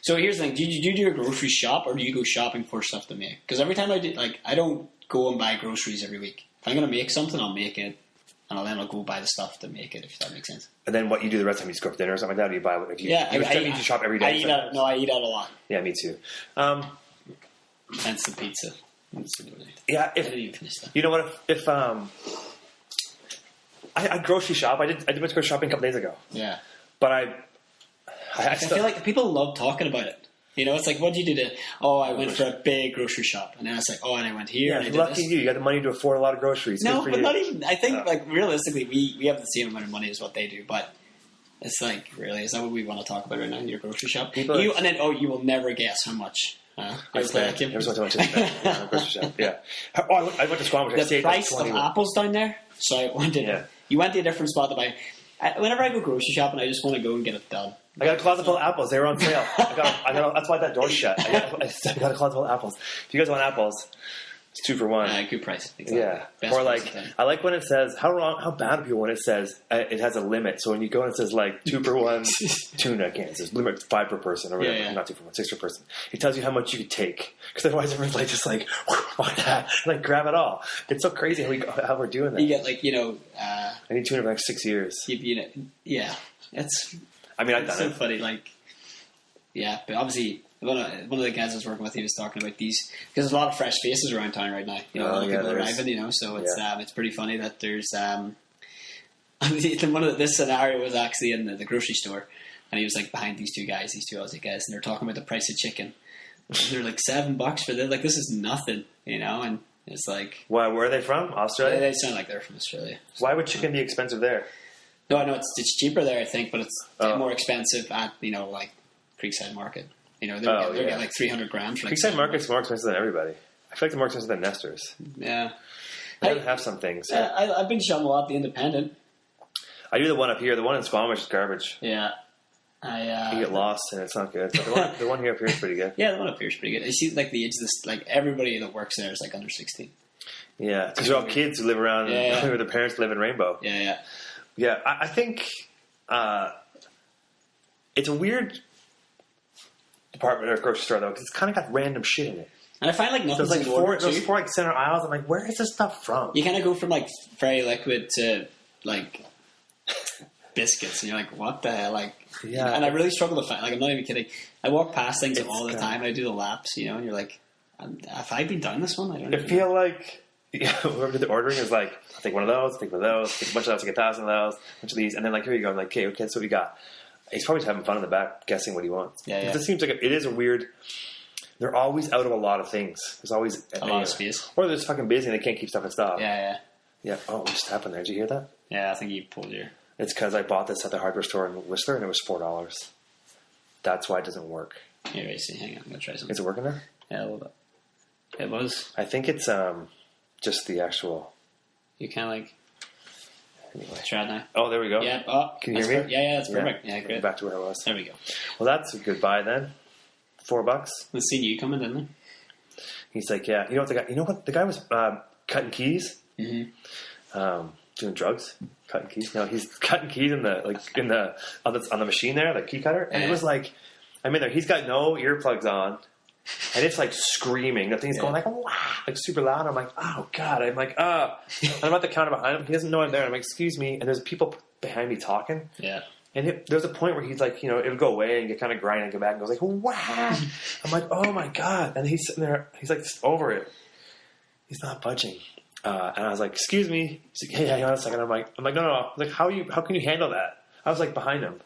So here's the thing: do you do a grocery shop or do you go shopping for stuff to make? Because every time I do, like, I don't go and buy groceries every week. If I'm going to make something, I'll make it, and I'll go buy the stuff to make it. If that makes sense. And then what you do the rest of the time, you just go for dinner or something like that, or you buy what? I you shop every day. I eat out a lot. Yeah, me too. Hence the pizza. Yeah, I didn't even finish that. You know what? If I grocery shop, I went to go shopping a couple days ago, Yeah. but I feel like people love talking about it. It's like, what did you do to? Oh, I went for a big grocery shop, and then it's like, oh, and I went here. Yeah, and I did lucky this. you got the money to afford a lot of groceries. No, Good for but you. not even. I think like realistically, we have the same amount of money as what they do, but it's like, really, is that what we want to talk about right now? Your grocery shop, you will never guess how much. I spent. Here's what I went to spend. Grocery shop. Yeah. Oh, I went to Squamish. The price of apples down there. So I went to. Yeah. You went to a different spot to buy. Whenever I go grocery shopping, I just want to go and get it done. I got a closet full of apples. They were on sale. That's why that door's shut. I got a closet full of apples. If you guys want apples, it's 2 for 1. Good price. Exactly. Yeah. Best Or price like, of time. I like when it says, how bad are people when it says it has a limit? So when you go and it says like 2 for 1 tuna cans, it says limit 5 per person or whatever. Yeah. Not 2 for 1, 6 per person. It tells you how much you could take. Because otherwise everyone's like, just like, like that. Like, grab it all. It's so crazy how we're doing that. You get like, I need tuna for like 6 years. yeah. It's I mean, I've done so it. funny. Like, yeah, but obviously one of the guys I was working with, he was talking about these because there's a lot of fresh faces around town right now. A lot of people arriving. So it's pretty funny that there's this scenario was actually in the grocery store, and he was like behind these two Aussie guys, and they're talking about the price of chicken. They're like $7 for this. Like, this is nothing, and It's like... Why? Where are they from? Australia? They sound like they're from Australia. Why would chicken be expensive there? No, I know it's cheaper there, I think, but it's more expensive at, like, Creekside Market. They're getting like 300 grams. For Creekside Market's more expensive than everybody. I feel like they're more expensive than Nestor's. Yeah. They have some things. I've been shown a lot the Independent. I do the one up here. The one in Squamish is garbage. Yeah. You get lost and it's not good. But the one here up here is pretty good. Yeah, the one up here is pretty good. I see like the age of this, like everybody that works there is like under 16. Yeah, because they're all kids who live around where their parents live in Rainbow. Yeah. Yeah, I think it's a weird department or grocery store though because it's kind of got random shit in it. And I find like nothing's like in order too. Those four like center aisles. I'm like, where is this stuff from? You kind of go from like very liquid to like biscuits, and you're like, what the hell? Like, yeah. And I really struggle to find. Like, I'm not even kidding. I walk past things all the time. I do the laps, and you're like, have I been down this one? I don't. I feel like whoever did the ordering is like, I'll take one of those, take one of those, take a bunch of those, take 1,000 of those, a bunch of these, and then like here you go. I'm like, okay, so what we got? He's probably just having fun in the back, guessing what he wants. Yeah. It just seems like it is a weird. They're always out of a lot of things. There's always a lot of space, or they're just fucking busy and they can't keep stuff in stock. Yeah. Oh, what just happened there? Did you hear that? Yeah, I think you pulled your. It's because I bought this at the hardware store in Whistler and it was $4. That's why it doesn't work. Here, wait, see, hang on, I'm gonna try something. Is it working there? Yeah, a little bit. It was. I think it's just the actual. You kind of like. Anyway. Try it now. Oh, there we go. Yeah. Oh, can you hear me? Yeah, that's perfect. Yeah, great. Back to where I was. There we go. Well, that's a good buy then. $4. They seen you coming, didn't they? He's like, yeah. You know what the guy? You know what the guy was cutting keys. Mm-hmm. Doing drugs, cutting keys. No, he's cutting keys on the machine there, the key cutter. And it was like, I'm in there. He's got no earplugs on, and it's like screaming. The thing's going like, wow, like super loud. I'm like, oh god. I'm like, and I'm at the counter behind him. He doesn't know I'm there. I'm like, excuse me. And there's people behind me talking. Yeah. And there's a point where he's like, it'll go away and get kind of grinding and go back and goes like, wow. I'm like, oh my god. And he's sitting there. He's like just over it. He's not budging. And I was like, excuse me. He's like, hey, hang on a second. I'm like, no. I was like, how can you handle that? I was like behind him.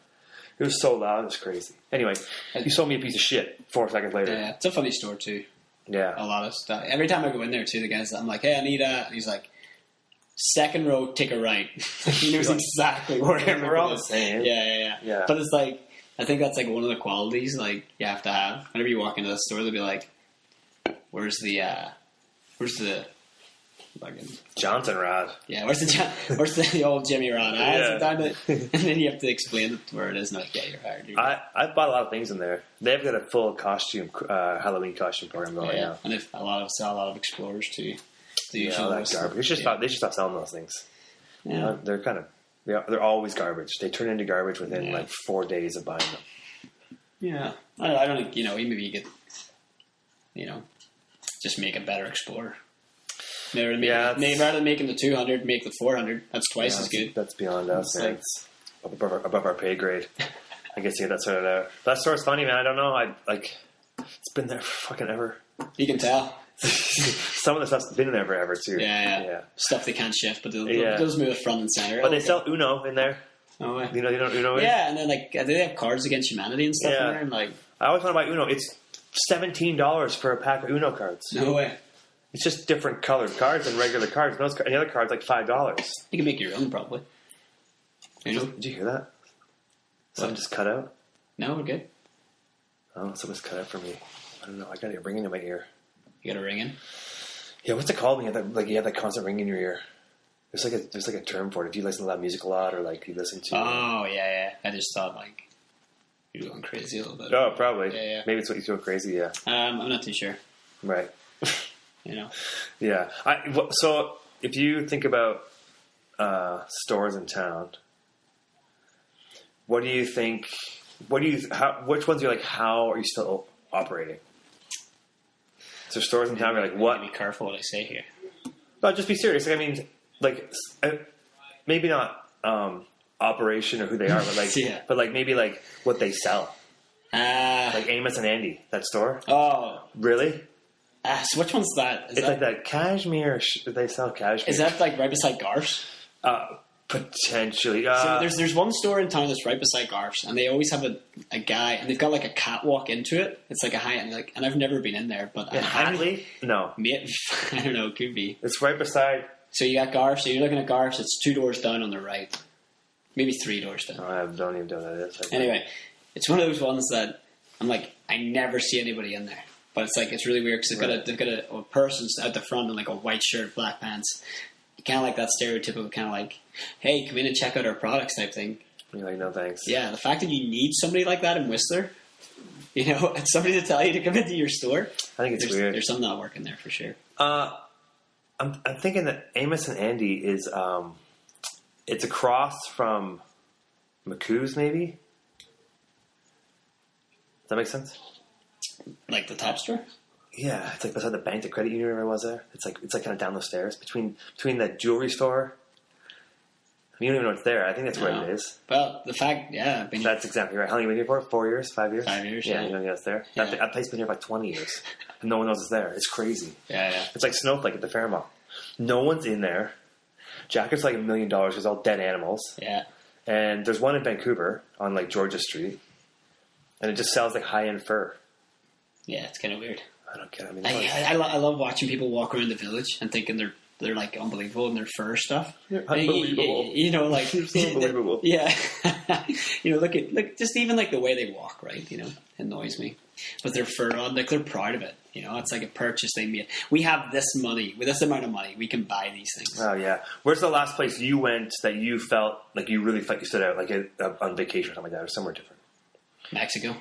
It was so loud. It was crazy. Anyway, he sold me a piece of shit 4 seconds later. Yeah, it's a funny store too. Yeah. A lot of stuff. Every time I go in there too, the guy's, I'm like, hey, I need that. And he's like, second row, take a right. He knows exactly where we're all the same. Yeah. But it's like, I think that's like one of the qualities like you have to have. Whenever you walk into the store, they'll be like, where's the fucking Johnson rod? Yeah, where's the old Jimmy rod? And then you have to explain it where it is. And like, yeah, you're hired. I bought a lot of things in there. They've got a full costume Halloween costume program going right now. And if a lot of explorers too. All that garbage. They should stop selling those things. Yeah, they're always garbage. They turn into garbage within like 4 days of buying them. Yeah, I don't think maybe you could just make a better Explorer. Maybe rather than making the 200, make the 400. That's twice as good. That's beyond us, man. It's above our pay grade. I guess you get that sorted out. That store's funny, man. I don't know. It's been there for fucking ever. You can tell. Some of the stuff's been there forever too. Yeah. Stuff they can't shift, but they'll just move it front and center. But they sell Uno in there. Oh, way. You know what Uno is? Yeah, and then they have Cards Against Humanity and stuff in there. And like, I always want to buy Uno. It's $17 for a pack of Uno cards. No way. It's just different colored cards than regular cards. And the other cards like $5. You can make your own, probably. Did you hear that? Something just cut out? No, we're good. Oh, something's cut out for me. I don't know. I got it ringing in my ear. You got a ringing? Yeah, what's it called when you have that constant ring in your ear? There's like a term for it. If you listen to loud music a lot, or like you listen to. Oh yeah. I just thought like you're going crazy a little bit. Oh, probably. Yeah. Maybe it's what you feel crazy. Yeah. I'm not too sure. Right. Yeah. So if you think about stores in town, what do you think? Which ones are you like? How are you still operating? So stores in town, you're like, what? Be careful what I say here. No, just be serious. Like, I mean, like maybe not operation or who they are, but like, but like maybe like what they sell. Like Amos and Andy, that store. Oh, really? So which one's that? It's like that cashmere. They sell cashmere. Is that like right beside Garth? Potentially. So there's one store in town that's right beside Garf's, and they always have a guy, and they've got like a catwalk into it. It's like a high, and I've never been in there, but Hatley? No. I don't know, could be. It's right beside. So you got Garf's, so you're looking at Garf's, it's 2 doors down on the right. Maybe 3 doors down. I don't even know what that is. Anyway, it's one of those ones that I'm like, I never see anybody in there. But it's like, it's really weird because they've got a person at the front in like a white shirt, black pants. Kind of like that stereotypical kind of like, hey, come in and check out our products type thing. You're like, no thanks. Yeah, the fact that you need somebody like that in Whistler, you know, and somebody to tell you to come into your store. I think it's weird. There's something not working there for sure. I'm thinking that Amos and Andy is it's across from McCool's, maybe. Does that make sense? Like the top store? Yeah, it's like beside the bank, the credit union, where I was there. It's like kind of down the stairs between the jewelry store. You don't even know it's there. I think that's where it is. Well, the fact, that's exactly right. How long have you been here for? 4 years? 5 years? 5 years. Yeah, you don't know it's there. Yeah. That place has been here for like 20 years, and no one knows it's there. It's crazy. Yeah. It's like Snowflake at the Fairmont. No one's in there. Jacket's like $1 million because it's all dead animals. Yeah. And there's one in Vancouver on like Georgia Street, and it just sells like high-end fur. Yeah, it's kind of weird. I don't get it. I mean, I love watching people walk around the village and thinking they're like unbelievable in their fur stuff. Unbelievable. You know, like unbelievable. Yeah. You know, look just even like the way they walk, right? You know, annoys me. With their fur on, like they're proud of it. You know, it's like a purchase they made. We have this money, with this amount of money, we can buy these things. Oh yeah. Where's the last place you went that you felt like you really felt you stood out, like on vacation or something like that, or somewhere different? Mexico.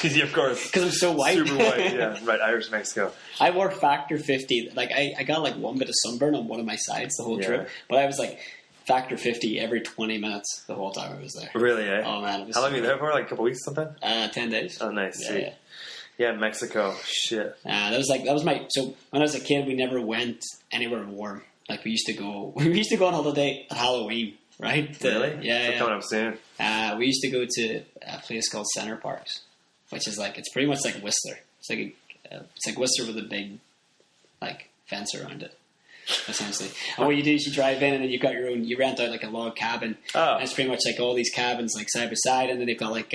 Yeah, of course. Because I'm so white. Super white, yeah. Right, Irish Mexico. I wore Factor 50. Like, I got like one bit of sunburn on one of my sides the whole trip. But I was like Factor 50 every 20 minutes the whole time I was there. Really, eh? Oh, man. It was How long were you there for? Like a couple weeks or something? 10 days. Oh, nice. Yeah, yeah, Mexico. Shit. that was my... So, when I was a kid, we never went anywhere warm. Like, we used to go on holiday at Halloween, right? Really? Yeah, It's coming up soon. We used to go to a place called Center Parks, which is like, it's pretty much like Whistler. It's like Whistler with a big, like, fence around it, essentially. And what you do is you drive in and then you rent out like a log cabin. Oh. And it's pretty much like all these cabins like side by side, and then they've got like,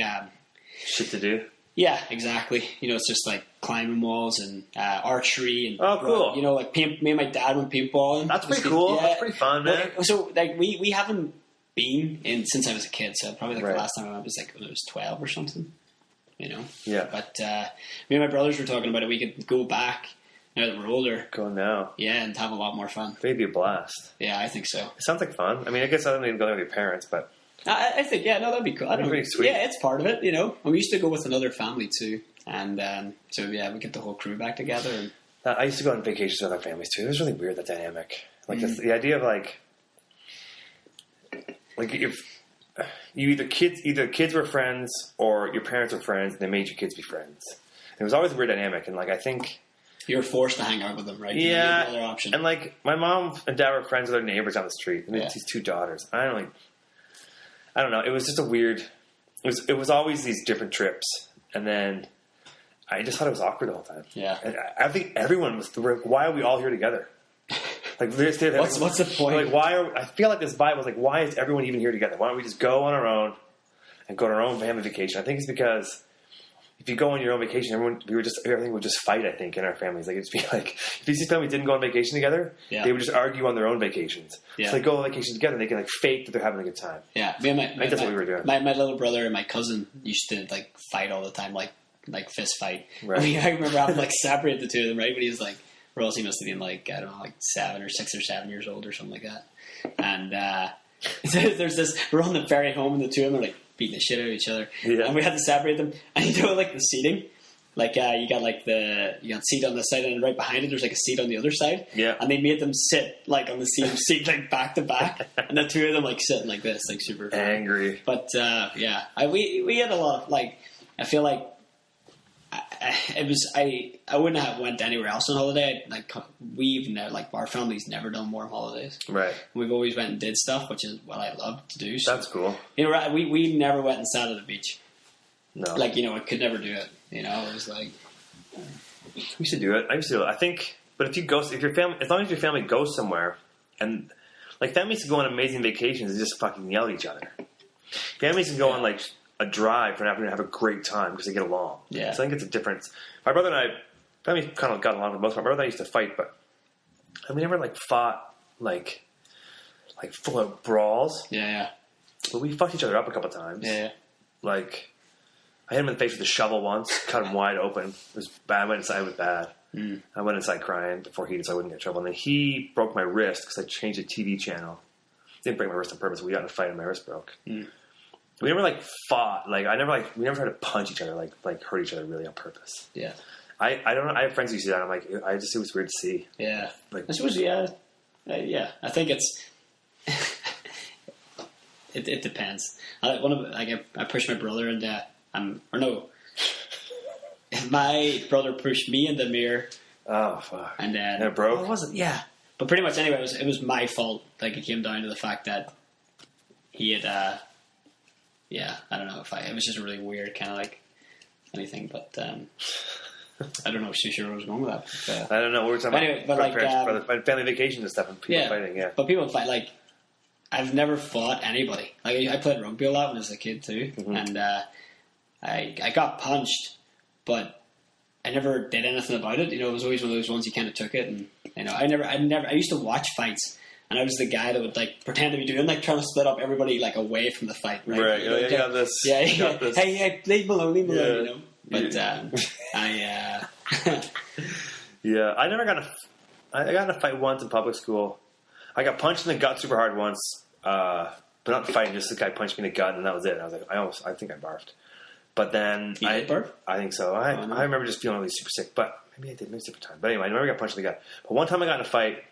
shit to do. yeah, exactly. You know, it's just like climbing walls and archery and oh, cool. You know, like me and my dad went paintballing. That's pretty cool. Yeah. That's pretty fun, man. So like we haven't been in since I was a kid. So probably like Right. the last time I went was like when I was 12 or something. You know. Yeah. But me and my brothers were talking about it. We could go back now that we're older. Go now. Yeah, and have a lot more fun. It'd be a blast. Yeah, I think so. It sounds like fun. I mean, I guess I don't need to go with your parents, but I think that'd be cool. I don't know. Pretty sweet. Yeah, it's part of it, you know. And we used to go with another family too, and so yeah, we get the whole crew back together. And I used to go on vacations with other families too. It was really weird, that dynamic. Like the idea of like if you either kids were friends or your parents were friends and they made your kids be friends. It was always a weird dynamic, and like I think you're forced to hang out with them, right? Yeah, no other option. And like my mom and dad were friends with their neighbors on the street, and these 2 daughters. I don't know. It was just a weird. It was always these different trips, and then I just thought it was awkward the whole time. Yeah, and I think everyone was. Why are we all here together? Like, what's the point? Like, I feel like this vibe was like, why is everyone even here together? Why don't we just go on our own and go on our own family vacation? I think it's because if you go on your own vacation, everything would just fight. I think in our families, like it'd be like if these families didn't go on vacation together, they would just argue on their own vacations. Yeah. So they go on vacation together, and they can like fake that they're having a good time. Yeah, I think that's what we were doing. My little brother and my cousin used to like fight all the time, like fist fight. Right. I mean, I remember having like separate the two of them, right? But he was like, Rosie must have been like, I don't know, like 6 or 7 years old or something like that. And there's this, we're on the ferry home, and the two of them are like beating the shit out of each other. Yeah. And we had to separate them. And you know, like the seating, like you got seat on the side, and right behind it there's like a seat on the other side. Yeah. And they made them sit like on the same seat, like back to back, and the two of them like sitting like this, like super angry. But yeah, we had a lot of like, I feel like I wouldn't have went anywhere else on holiday. Like we've never, like our family's never done warm holidays. Right. We've always went and did stuff, which is what I love to do. So, that's cool. You know, we never went and sat at the beach. No. Like, you know, I could never do it. You know, it was like we should do it. I used to do it. I think, but if your family, as long as your family goes somewhere, and Like, families can go on amazing vacations and just fucking yell at each other. Families can go on, like, a drive and have a great time because they get along. Yeah. So I think it's a difference. My brother and I, family kind of got along for the most part. My brother and I used to fight, but we never, like, fought, like full of brawls. Yeah. But we fucked each other up a couple times. Yeah. Like, I hit him in the face with a shovel once, cut him wide open. It was bad. I went inside. It was bad. I went inside crying before he did, so I wouldn't get in trouble. And then he broke my wrist because I changed the TV channel. Didn't break my wrist on purpose. We got in a fight and my wrist broke. We never like fought. Like we never tried to punch each other. Like hurt each other really on purpose. Yeah. I don't know. I have friends who see that. I'm like, it was weird to see. Yeah. Like, I suppose. Yeah. I think it's. It depends. I pushed my brother into my brother pushed me in the mirror. Oh fuck! And then it broke. Oh, was it? Yeah. But pretty much anyway, it was my fault. Like it came down to the fact that he had. I don't know if it was just a really weird kind of like anything, but I don't know. Too sure where I was going with that. But, I don't know. We were talking anyway, about like family vacations and stuff, and people fighting. Yeah, but people fight like. I've never fought anybody. Like I played rugby a lot when I was a kid too, and I got punched, but I never did anything about it. You know, it was always one of those ones you kind of took it, and you know, I used to watch fights, and I was the guy that would like pretend to be doing like trying to split up everybody like away from the fight, right? Right. You know, you got this. Yeah. You got this. Hey, leave Maloney, Yeah. you know. But Yeah, I got in a fight once in public school. I got punched in the gut super hard once, but not fighting. Just the guy punched me in the gut, and that was it. I was like, I think I barfed. But then you did barf? I think so. I remember just feeling really super sick, but maybe I did. Maybe it's a different time. But anyway, I remember I got punched in the gut. But one time I got in a fight. It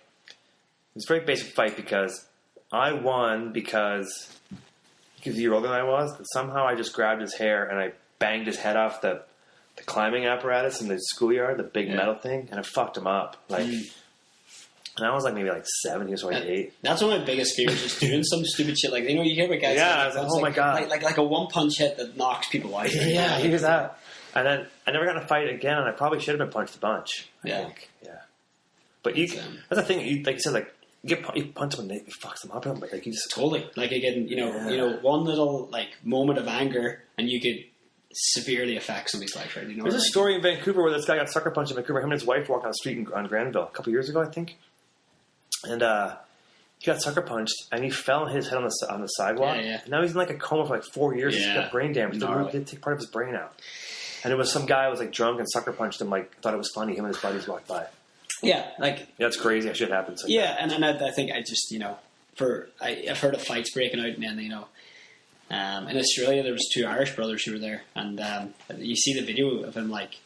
was a very basic fight because I won because he was a year older than I was, and somehow I just grabbed his hair and I banged his head off the climbing apparatus in the schoolyard, the big metal thing, and I fucked him up. Like. And I was like maybe like 7, he was like 8. That's one of my biggest fears, just doing some stupid shit. Like, you know, you hear about guys. Yeah, I was like, oh my god. Like a one punch hit that knocks people out. Yeah, he was that. And then I never got in a fight again, and I probably should have been punched a bunch. I think. Yeah. But that's the thing, like you said, like, you punch someone and he fucks them up. Like, you just. Totally. Like, again, you know, one little, like, moment of anger, and you could severely affect somebody's life, right? You know, there's a story in Vancouver where this guy got sucker punched in Vancouver. Him and his wife walked on the street on Granville a couple years ago, I think. And he got sucker punched, and he fell and hit his head on the sidewalk. Yeah. And now he's in like a coma for like 4 years. Yeah. He's got brain damage. They did take part of his brain out. And it was some guy who was like drunk and sucker punched him. Like thought it was funny. Him and his buddies walked by. Yeah, like that's crazy. That shit happens. Like and I think I just I've heard of fights breaking out, and then in Australia there was 2 Irish brothers who were there, and you see the video of him like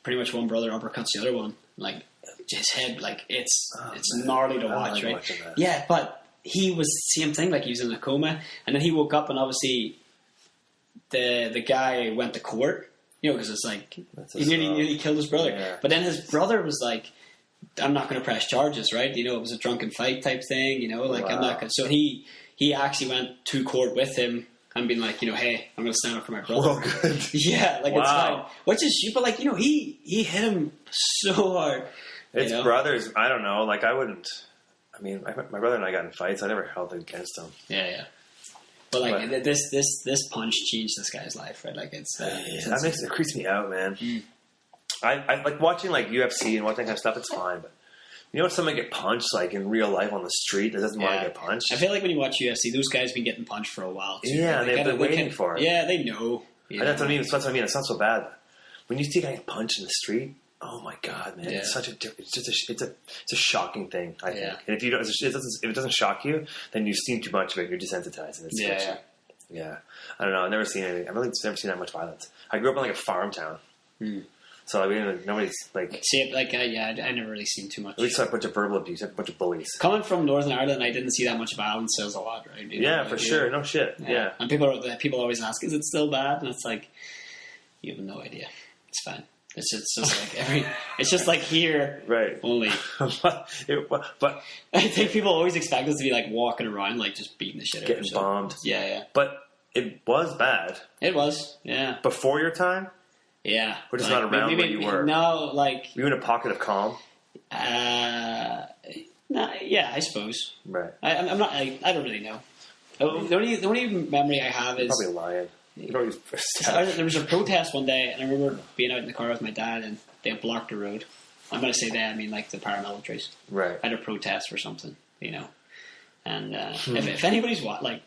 pretty much one brother uppercuts the other one, like. His head, like it's gnarly to watch, right? Yeah, but he was the same thing. Like he was in a coma, and then he woke up, and obviously the guy went to court, you know, because it's like he nearly killed his brother. Yeah. But then his brother was like, "I'm not going to press charges, right? You know, it was a drunken fight type thing, you know, like I'm not." So he actually went to court with him. And being like, you know, hey, I'm going to stand up for my brother. Well, good. Yeah, like it's fine. Which is, but like, you know, he hit him so hard. It's brothers. I don't know. Like I wouldn't. I mean, my brother and I got in fights. I never held it against him. Yeah. But like this punch changed this guy's life, right? Like it's it creeps me out, man. I like watching like UFC and watching that kind of stuff. It's fine, but you know, when someone get punched like in real life on the street that doesn't want to get punched. I feel like when you watch UFC, those guys have been getting punched for a while too. Yeah, they've been waiting for it. Yeah, they know. And that's what I mean. It's not so bad. When you see a guy get punched in the street. Oh my god, man! Yeah. It's such it's a shocking thing. I think, and if if it doesn't shock you, then you've seen too much of it. You're desensitized, and it's yeah. I don't know. I've never seen anything. I've really never seen that much violence. I grew up in like a farm town, so I mean, nobody's like see it. Like I never really seen too much. At least saw a bunch of verbal abuse, a bunch of bullies. Coming from Northern Ireland, I didn't see that much violence. Says a lot, right? You know, yeah, for sure. No shit. Yeah. And people always ask, "Is it still bad?" And it's like, you have no idea. It's fine. It's just like it's just like here, right? Only, but I think people always expect us to be like walking around, like just beating the shit out of getting bombed. Yeah. But it was bad. It was, yeah. Before your time, yeah. We're just not around where you were. No, like were you in a pocket of calm? Nah, yeah, I suppose. Right. I'm not. I don't really know. The only memory I have is Probably lying. there was a protest one day, and I remember being out in the car with my dad, and they blocked the road. I'm going to say they, I mean like the paramilitaries. Right. At a protest for something, you know. And if anybody's when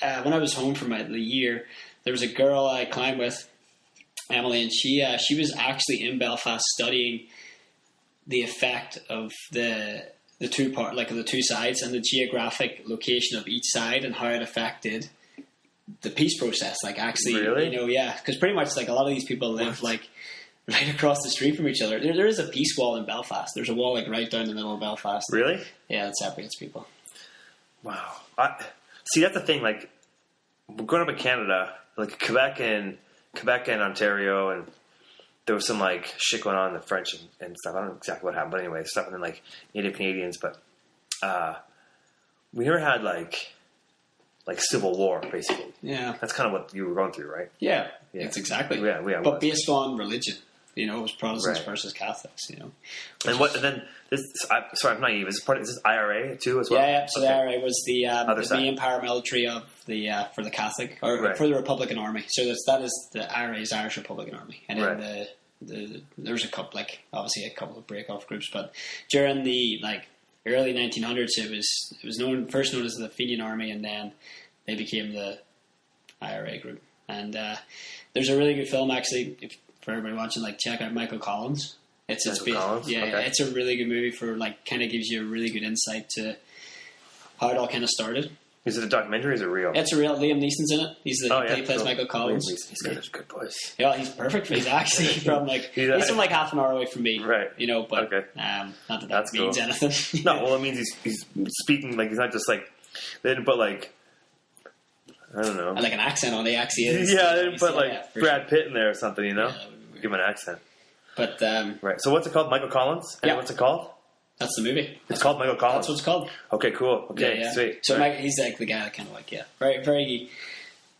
I was home for the year, there was a girl I climbed with, Emily, and she was actually in Belfast studying the effect of the two sides and the geographic location of each side and how it affected the peace process. Like actually, really? you know, yeah, because pretty much like a lot of these people live like right across the street from each other. There is a peace wall in Belfast. There's a wall like right down the middle of Belfast. Really? Yeah, that separates people. Wow. See, that's the thing. Like, growing up in Canada, like Quebec and Ontario, and there was some like shit going on in the French and stuff. I don't know exactly what happened, but anyway, stuff and then like Native Canadians. But we never had like civil war, basically. Yeah, that's kind of what you were going through, right? Yeah. It's exactly. Yeah, but based on religion. You know, it was Protestants right. versus Catholics. You know, and then this. Sorry, I'm naive. Is this IRA too as well? Yeah. So okay. The IRA was the main paramilitary of for the Catholic or right. for the Republican Army. So that is the IRA's Irish Republican Army, and then right. there was obviously a couple of break-off groups, but during the early 1900s, it was first known as the Fenian Army, and then they became the IRA group. And there's a really good film actually. For everybody watching, check out Michael Collins. It's Collins? Yeah, okay. It's a really good movie for kind of gives you a really good insight to how it all kind of started. Is it a documentary or is it real? It's a real. Liam Neeson's in it. He plays Michael Collins. He's got a good voice. Yeah, he's perfect. He's actually from he's from half an hour away from me. Right. You know, but okay. Not that means cool. anything. No, well, it means he's speaking he's not just they didn't put I don't know. Like an accent on the accent. Yeah, they didn't put Brad Pitt in there or something, you know? Yeah, give him an accent. But right. So what's it called? Michael Collins? And what's it called? That's the movie. It's called Michael Collins? That's what it's called. Okay, cool. Okay, sweet. So right. He's the guy that kind of very, very...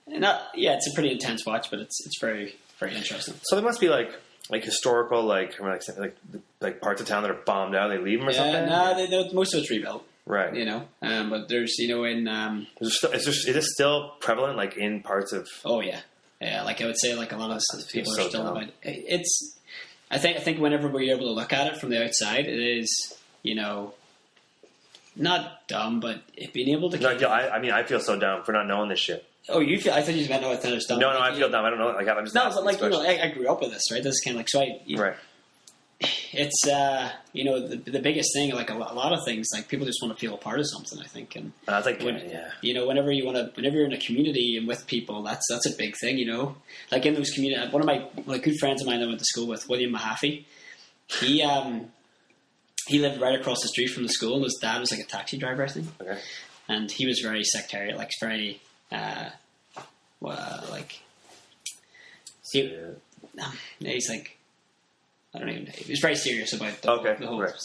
it's a pretty intense watch, but it's very, very interesting. So there must be historical, parts of town that are bombed out, they leave them or something? No, most of it's rebuilt. Right. You know, but there's, in... is it still prevalent, in parts of... Oh, yeah. Yeah, I would say, a lot of people are still about... It's... I think whenever we're able to look at it from the outside, it is, not dumb, but being able to... No, I feel so dumb for not knowing this shit. Oh, you feel... I thought you meant no, it's dumb. No, I feel dumb. I don't know. I'm just... No, but I grew up with this, right? This is kind of right. It's the biggest thing. A lot of things, people just want to feel a part of something. I think, and I think whenever you're in a community and with people, that's a big thing. In those community, one of my good friends of mine that I went to school with, William Mahaffey, he lived right across the street from the school, and his dad was a taxi driver, I think. Okay. And he was very sectarian, very he's I don't even know. He was very serious about the whole, right.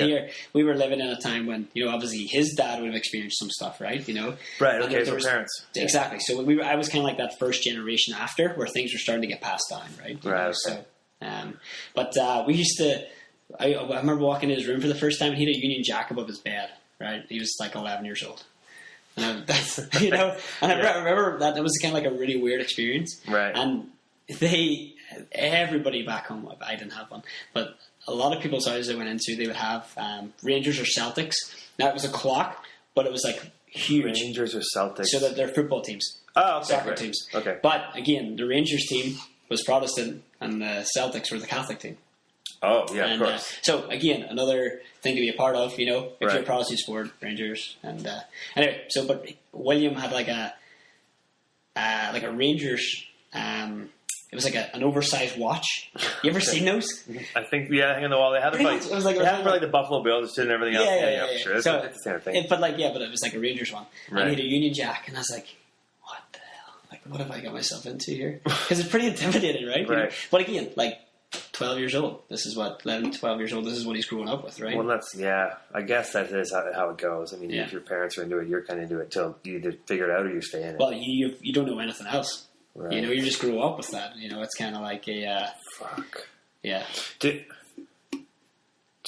Here we were living in a time when, obviously his dad would have experienced some stuff, right? Right, okay, so parents. Exactly. So I was kind of that first generation after where things were starting to get passed down, right? Right, okay. So, we used to, I remember walking in his room for the first time and he had a Union Jack above his bed, right? He was 11 years old. And I remember that was kind of a really weird experience. Right. And everybody back home, I didn't have one, but a lot of people's houses I went into, they would have Rangers or Celtics. Now it was a clock, but it was huge. Rangers or Celtics? So that they're football teams. Oh, okay. Soccer teams. Okay. But again, the Rangers team was Protestant and the Celtics were the Catholic team. Oh, yeah, of course. So again, another thing to be a part of, if right. you're a Protestant sport, Rangers. And anyway, but William had a Rangers, it was an oversized watch. You ever seen those? I think, hang on the wall. They had the Buffalo Bills and everything else. Yeah, for sure. It's the same thing. But it was a Rangers one. Right. And he had a Union Jack, and I was like, what the hell? What have I got myself into here? Because it's pretty intimidating, right? Right. But again, 12 years old. This is 11, 12 years old. This is what he's growing up with, right? Well, I guess that is how it goes. I mean, if your parents are into it, you're kind of into it till you either figure it out or you stay in it. Well, you don't know anything else. Right. You just grew up with that. It's kind of like a... Fuck. Yeah. Do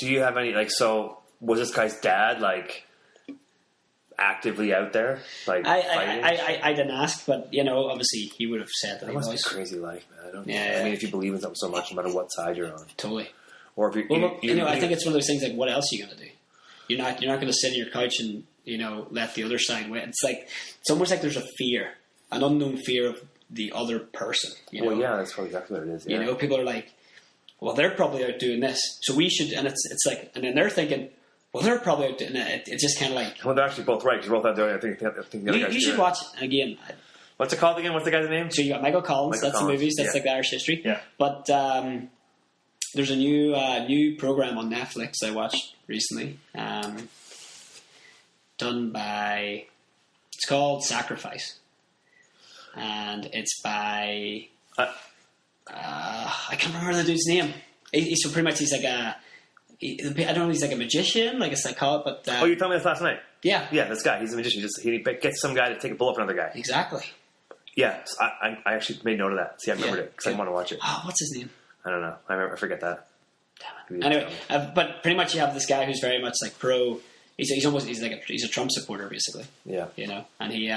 you have any, was this guy's dad like actively out there, like fighting? I didn't ask, but obviously he would have said that. Must be a crazy life, man. I don't know. Yeah. I mean, if you believe in something so much, no matter what side you're on, Totally. or if you, I think it's one of those things like, what else are you going to do? You're not going to sit on your couch and let the other side win. It's almost like there's a fear, an unknown fear of the other person. Well, yeah, that's probably exactly what it is. Yeah. People are like, well, they're probably out doing this, so we should. And it's like, and then they're thinking, well, they're probably out doing it. It's just kind of like, well, they're actually both right because both out there. I think the other guys you should watch it again. What's it called again? What's the guy's name? So you got Michael Collins. That's the movies. That's like the Irish history. Yeah. But there's a new program on Netflix I watched recently. Done by, it's called Sacrifice, and it's by I can't remember the dude's name. So pretty much he's like I don't know, he's like a magician, like a psychologist. But you told me this last night. Yeah, this guy, he's a magician. He gets some guy to take a bullet for another guy. Exactly. Yeah, I actually made note of that. See, I remembered it because I want to watch it. Oh, what's his name? I don't know. I forget that. Damn it. Anyway, but pretty much you have this guy who's very much like pro. He's a Trump supporter basically. Yeah. And he's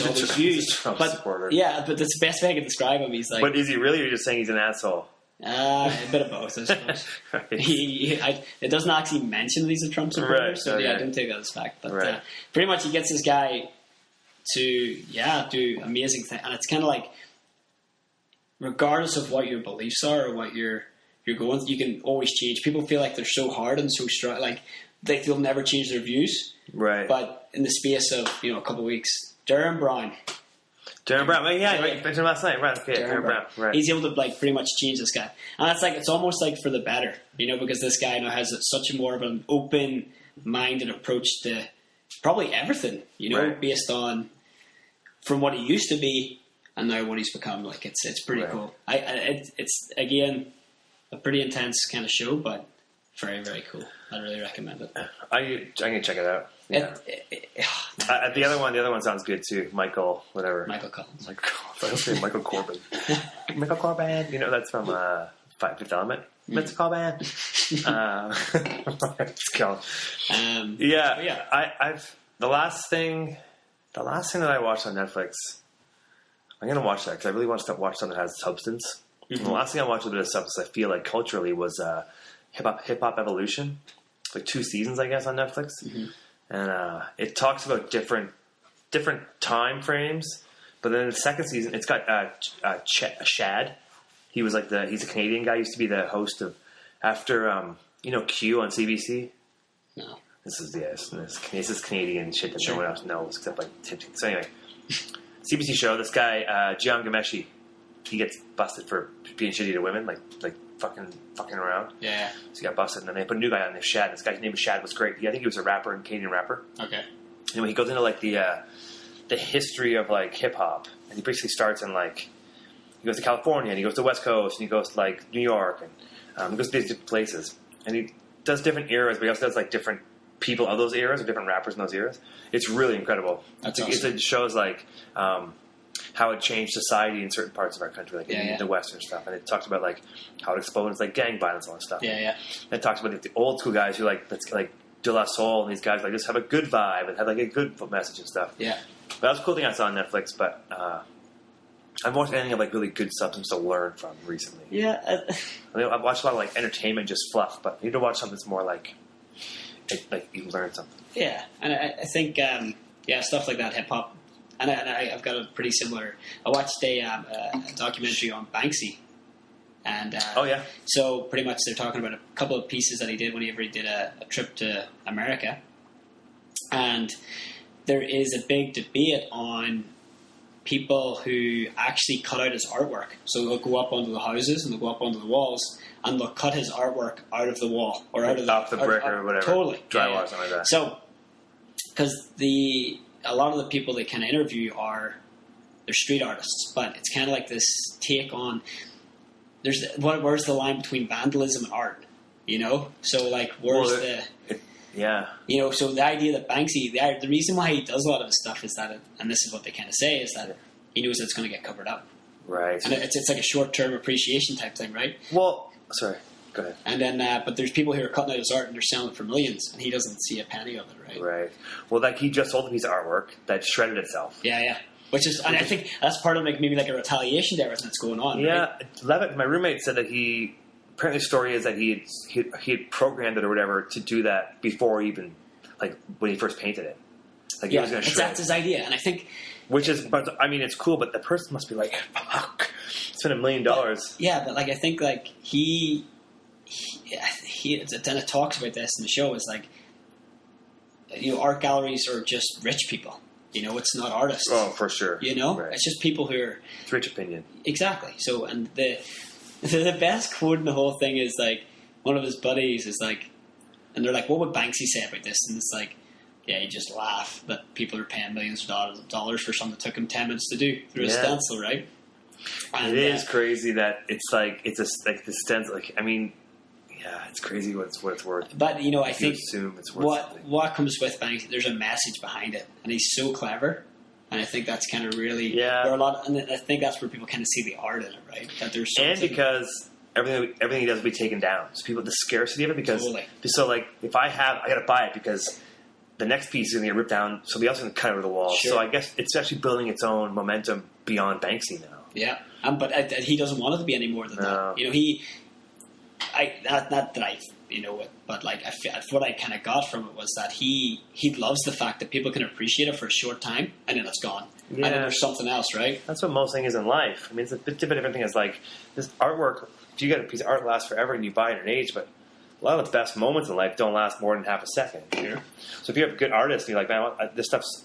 always used. Trump but supporter. Yeah, but that's the best way I can describe him. He's like. But is he really? Or are you just saying he's an asshole? A bit of both, I suppose. Right. It doesn't actually mention that he's a Trump supporter, right, so okay. yeah, I don't take that as fact. But right. Pretty much, he gets this guy to do amazing things, and it's kind of like, regardless of what your beliefs are or what you're going, you can always change. People feel like they're so hard and so strong, like they'll never change their views. Right. But in the space of a couple of weeks, Darren Brown. Darren Brown, yeah, you mentioned him last night, right? Okay, Darren Brown, right? He's able to pretty much change this guy, and it's almost like for the better, because this guy now has such more of an open-minded approach to probably everything, right. Based on from what he used to be and now what he's become. Like it's pretty right. cool. It's again a pretty intense kind of show, but very, very cool. I really recommend it. I'm gonna check it out. Yeah. The other one sounds good too. Michael Collins. Michael Corbin. Michael Corbin. That's from Fifth Element. Mr. Corbin. Let's go. I've the last thing that I watched on Netflix. I'm gonna watch that because I really want to watch something that has substance. Mm-hmm. And the last thing I watched with a bit of substance, I feel like culturally, was Hip Hop Evolution. Like 2 seasons, I guess, on Netflix. Mm-hmm. And it talks about different time frames. But then in the second season, it's got Shad. He's a Canadian guy. He used to be the host of after Q on CBC. No, So anyway, CBC show. This guy Gian Gameshi, he gets busted for being shitty to women, like fucking around. Yeah. So he got busted, and then they put a new guy on named Shad. This guy's name was Shad. Was great. I think he was a rapper, a Canadian rapper. Okay. Anyway, he goes into the history of hip hop, and he basically starts in he goes to California, and he goes to West Coast, and he goes to New York, and he goes to these different places, and he does different eras, but he also does different people of those eras or different rappers in those eras. It's really incredible. That's awesome. It shows how it changed society in certain parts of our country, in the Western stuff, and it talks about how it exposed gang violence and all that stuff. Yeah, yeah. And it talks about the old school guys who De La Soul and these guys just have a good vibe and have a good message and stuff. Yeah. But that was a cool thing I saw on Netflix. But I haven't watched anything of really good substance to learn from recently. Yeah. I've watched a lot of entertainment, just fluff. But you need to watch something that's more you learn something. Yeah, and I think stuff like that, hip hop. And I've got a pretty similar. I watched a documentary on Banksy, and so pretty much they're talking about a couple of pieces that he did whenever he did a trip to America, and there is a big debate on people who actually cut out his artwork. So they'll go up onto the houses and they'll go up onto the walls and they'll cut his artwork out of the wall or out of the brick or whatever, totally drywall or something like that. So because a lot of the people they kind of interview they're street artists, but it's kind of like this take on where's the line between vandalism and art, So so the idea that Banksy, the reason why he does a lot of his stuff is that, and this is what they kind of say, is that he knows it's going to get covered up, right? And it's like a short term appreciation type thing, right? Well, sorry. Go ahead. And then, but there's people who are cutting out his art and they're selling it for millions, and he doesn't see a penny of it, right? Right. Well, like he just sold a piece of artwork that shredded itself. Yeah. Which is, and I think that's part of maybe like a retaliation to everything that's going on. Yeah, right? Levitt, my roommate, said that apparently the story is that he had programmed it or whatever to do that before even, like, when he first painted it. Like, he was going to shred. That's his idea, and I think... Which is, but I mean, it's cool, but the person must be like, fuck, spent $1 million. But like, I think, like, he then it talks about this in the show, is like, art galleries are just rich people. It's not artists. Oh, for sure. Right. It's just people who are... It's rich opinion. Exactly. So, and the best quote in the whole thing is, like, one of his buddies is like, and they're like, what would Banksy say about this? And it's like, yeah, you just laugh that people are paying millions of dollars for something that took him 10 minutes to do through a stencil, right? And, it is crazy that it's like, it's just like the stencil, like, I mean... Yeah, it's crazy what it's worth. But, I think assume it's worth what comes with Banksy, there's a message behind it. And he's so clever. And I think that's kind of really... Yeah. And I think that's where people kind of see the art in it, right? That there's something... And because everything he does will be taken down. So people, the scarcity of it, because... Totally. So, like, if I got to buy it because the next piece is going to get ripped down, somebody else is going to cut it over the wall. Sure. So I guess it's actually building its own momentum beyond Banksy now. Yeah. But he doesn't want it to be any more than that. Not that I it, but like what I kind of got from it was that he loves the fact that people can appreciate it for a short time and then it's gone, and then there's something else, right? That's what most things is in life. I mean, it's a bit different thing. Is like this artwork. If you get a piece of art, lasts forever, and you buy it in an age, but a lot of the best moments in life don't last more than half a second. So if you have a good artist, and you're like, man, this stuff's.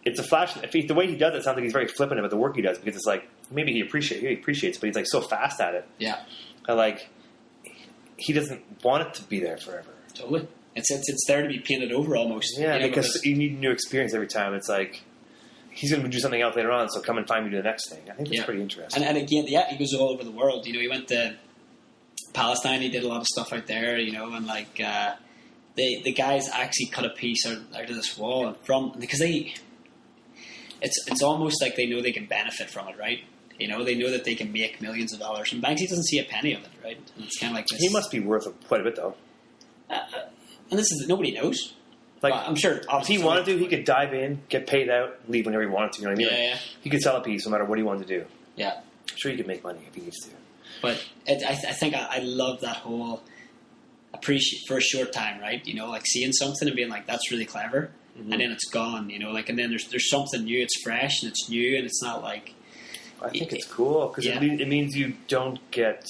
It's a flash. The way he does it sounds like he's very flippant about the work he does, because it's like maybe he appreciates, but he's like so fast at it. Yeah. Like. He doesn't want it to be there forever. Totally. It's there to be painted over almost. Yeah, because you need a new experience every time. It's like, he's going to do something else later on, so come and find me to the next thing. I think that's pretty interesting. And again, he goes all over the world. He went to Palestine, he did a lot of stuff out there, and like, the guys actually cut a piece out of this wall because it's almost like they know they can benefit from it, right? They know that they can make millions of dollars. And Banksy doesn't see a penny of it, right? And it's kind of like this. He must be worth quite a bit, though. And this is nobody knows. Like, I'm sure. If he wanted to, he could dive in, get paid out, leave whenever he wanted to. You know what I mean? Yeah. He could sell a piece no matter what he wanted to do. Yeah. I'm sure he could make money if he needs to. But I think I love that whole appreciate for a short time, right? Like seeing something and being like, that's really clever. Mm-hmm. And then it's gone, like, and then there's something new, it's fresh and it's new and it's not like... I think it's cool because it means you don't get,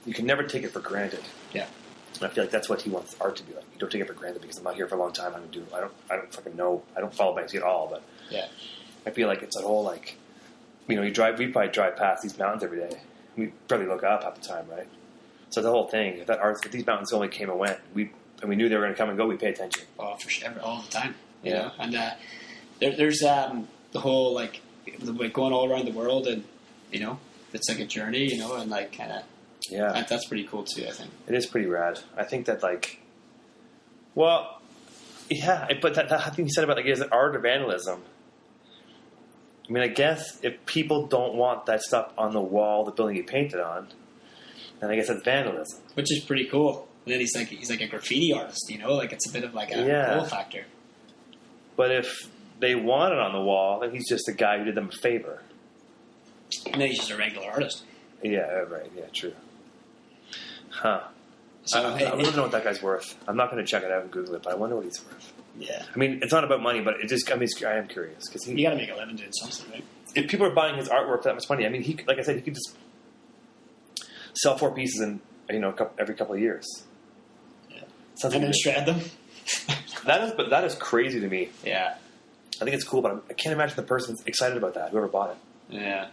you can never take it for granted. Yeah, and I feel like that's what he wants art to be like. You don't take it for granted because I'm not here for a long time. I don't fucking know. I don't follow Banksy at all, but yeah, I feel like it's a whole like, we probably drive past these mountains every day. We barely look up half the time, right? So the whole thing, if these mountains only came and went, we knew they were going to come and go, we pay attention. Oh, for sure, all the time. Yeah, and there's the whole, like, going all around the world and, it's like a journey, and, like, kind of... Yeah. That's pretty cool, too, I think. It is pretty rad. I think that, like... Well, yeah, but that thing you said about, like, is it art or vandalism? I mean, I guess if people don't want that stuff on the wall, the building you painted on, then I guess that's vandalism. Which is pretty cool. And then he's like a graffiti artist, like, it's a bit of, like, a cool factor. But if... they want it on the wall, and he's just a guy who did them a favor. And then he's just a regular artist. Yeah, right. Yeah, true. Huh. So, I want to know what that guy's worth. I'm not going to check it out and Google it, but I wonder what he's worth. Yeah. I mean, it's not about money, but I am curious. Cause you got to make a living doing something, right? If people are buying his artwork for that much money, I mean, like I said, he could just sell 4 pieces in, every couple of years. Yeah. And then shred them. That is crazy to me. Yeah. I think it's cool, but I can't imagine the person's excited about that, whoever bought it. Yeah.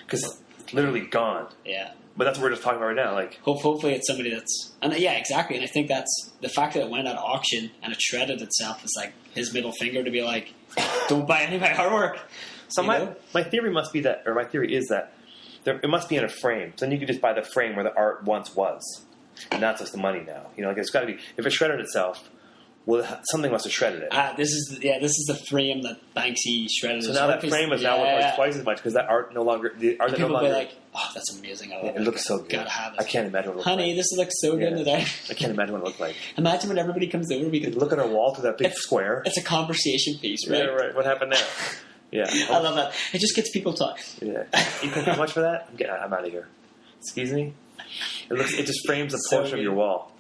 Because it's literally gone. Yeah. But that's what we're just talking about right now. Like, hopefully it's somebody that's... And yeah, exactly. And I think that's... The fact that it went at auction and it shredded itself is like his middle finger to be like, don't buy any of my artwork. So my theory must be that... Or my theory is that it must be in a frame. So then you could just buy the frame where the art once was. And that's just the money now. Like, it's got to be... If it shredded itself... Well, something must have shredded it. This is the frame that Banksy shredded. So now that frame is now worth twice as much because that art no longer. The art people no longer. Be like, "Oh, that's amazing! I love it looks so good. Gotta have it. I can't imagine what it looks Honey, like. this looks so good in the dark. I can't imagine what it looks like. Imagine when everybody comes over, we could look at our wall through that big square. It's a conversation piece, right? Yeah, right. What happened there? Yeah, I love that. It just gets people talking. Yeah, you pay how much for that? I'm out of here. Excuse me. It just frames a portion of your wall,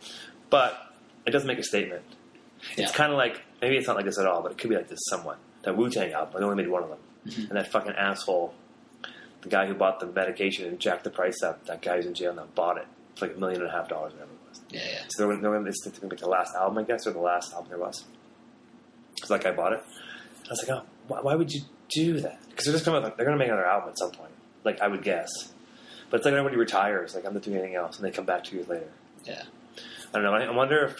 but it doesn't make a statement. It's kind of like, maybe it's not like this at all, but it could be like this somewhat. That Wu-Tang album, I only made one of them. Mm-hmm. And that fucking asshole, the guy who bought the medication and jacked the price up, that guy who's in jail now, bought it. It's like $1.5 million, whatever it was. Yeah. So they're going to make the last album, I guess, or the last album there was. So that guy bought it. I was like, oh, why would you do that? Because they're going to make another album at some point. Like, I would guess. But it's like everybody retires, like, I'm not doing anything else, and they come back 2 years later. Yeah. I don't know. I wonder if...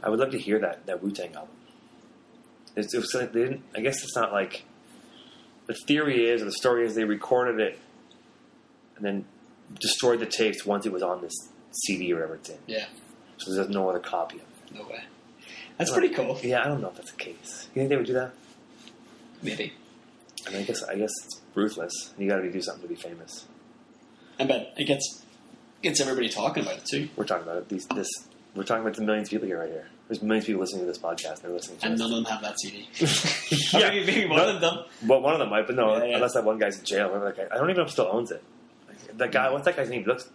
I would love to hear that Wu-Tang album. It was like they didn't. I guess it's not like the theory is, or the story is, they recorded it and then destroyed the tapes once it was on this CD or whatever it's in. Yeah. So there's no other copy of it. No way. That's pretty cool. Yeah, I don't know if that's the case. You think they would do that? Maybe. I mean, I guess it's ruthless. You got to do something to be famous. I bet it gets everybody talking about it too. We're talking about it. We're talking about the millions of people here right here. There's millions of people listening to this podcast. And they're listening to and us. none of them have that CD. Yeah, maybe one of them. Well, one of them might, but no, Yeah. unless that one guy's in jail. Remember that guy? I don't even know if he still owns it. Like, that guy, what's that guy's name? He looks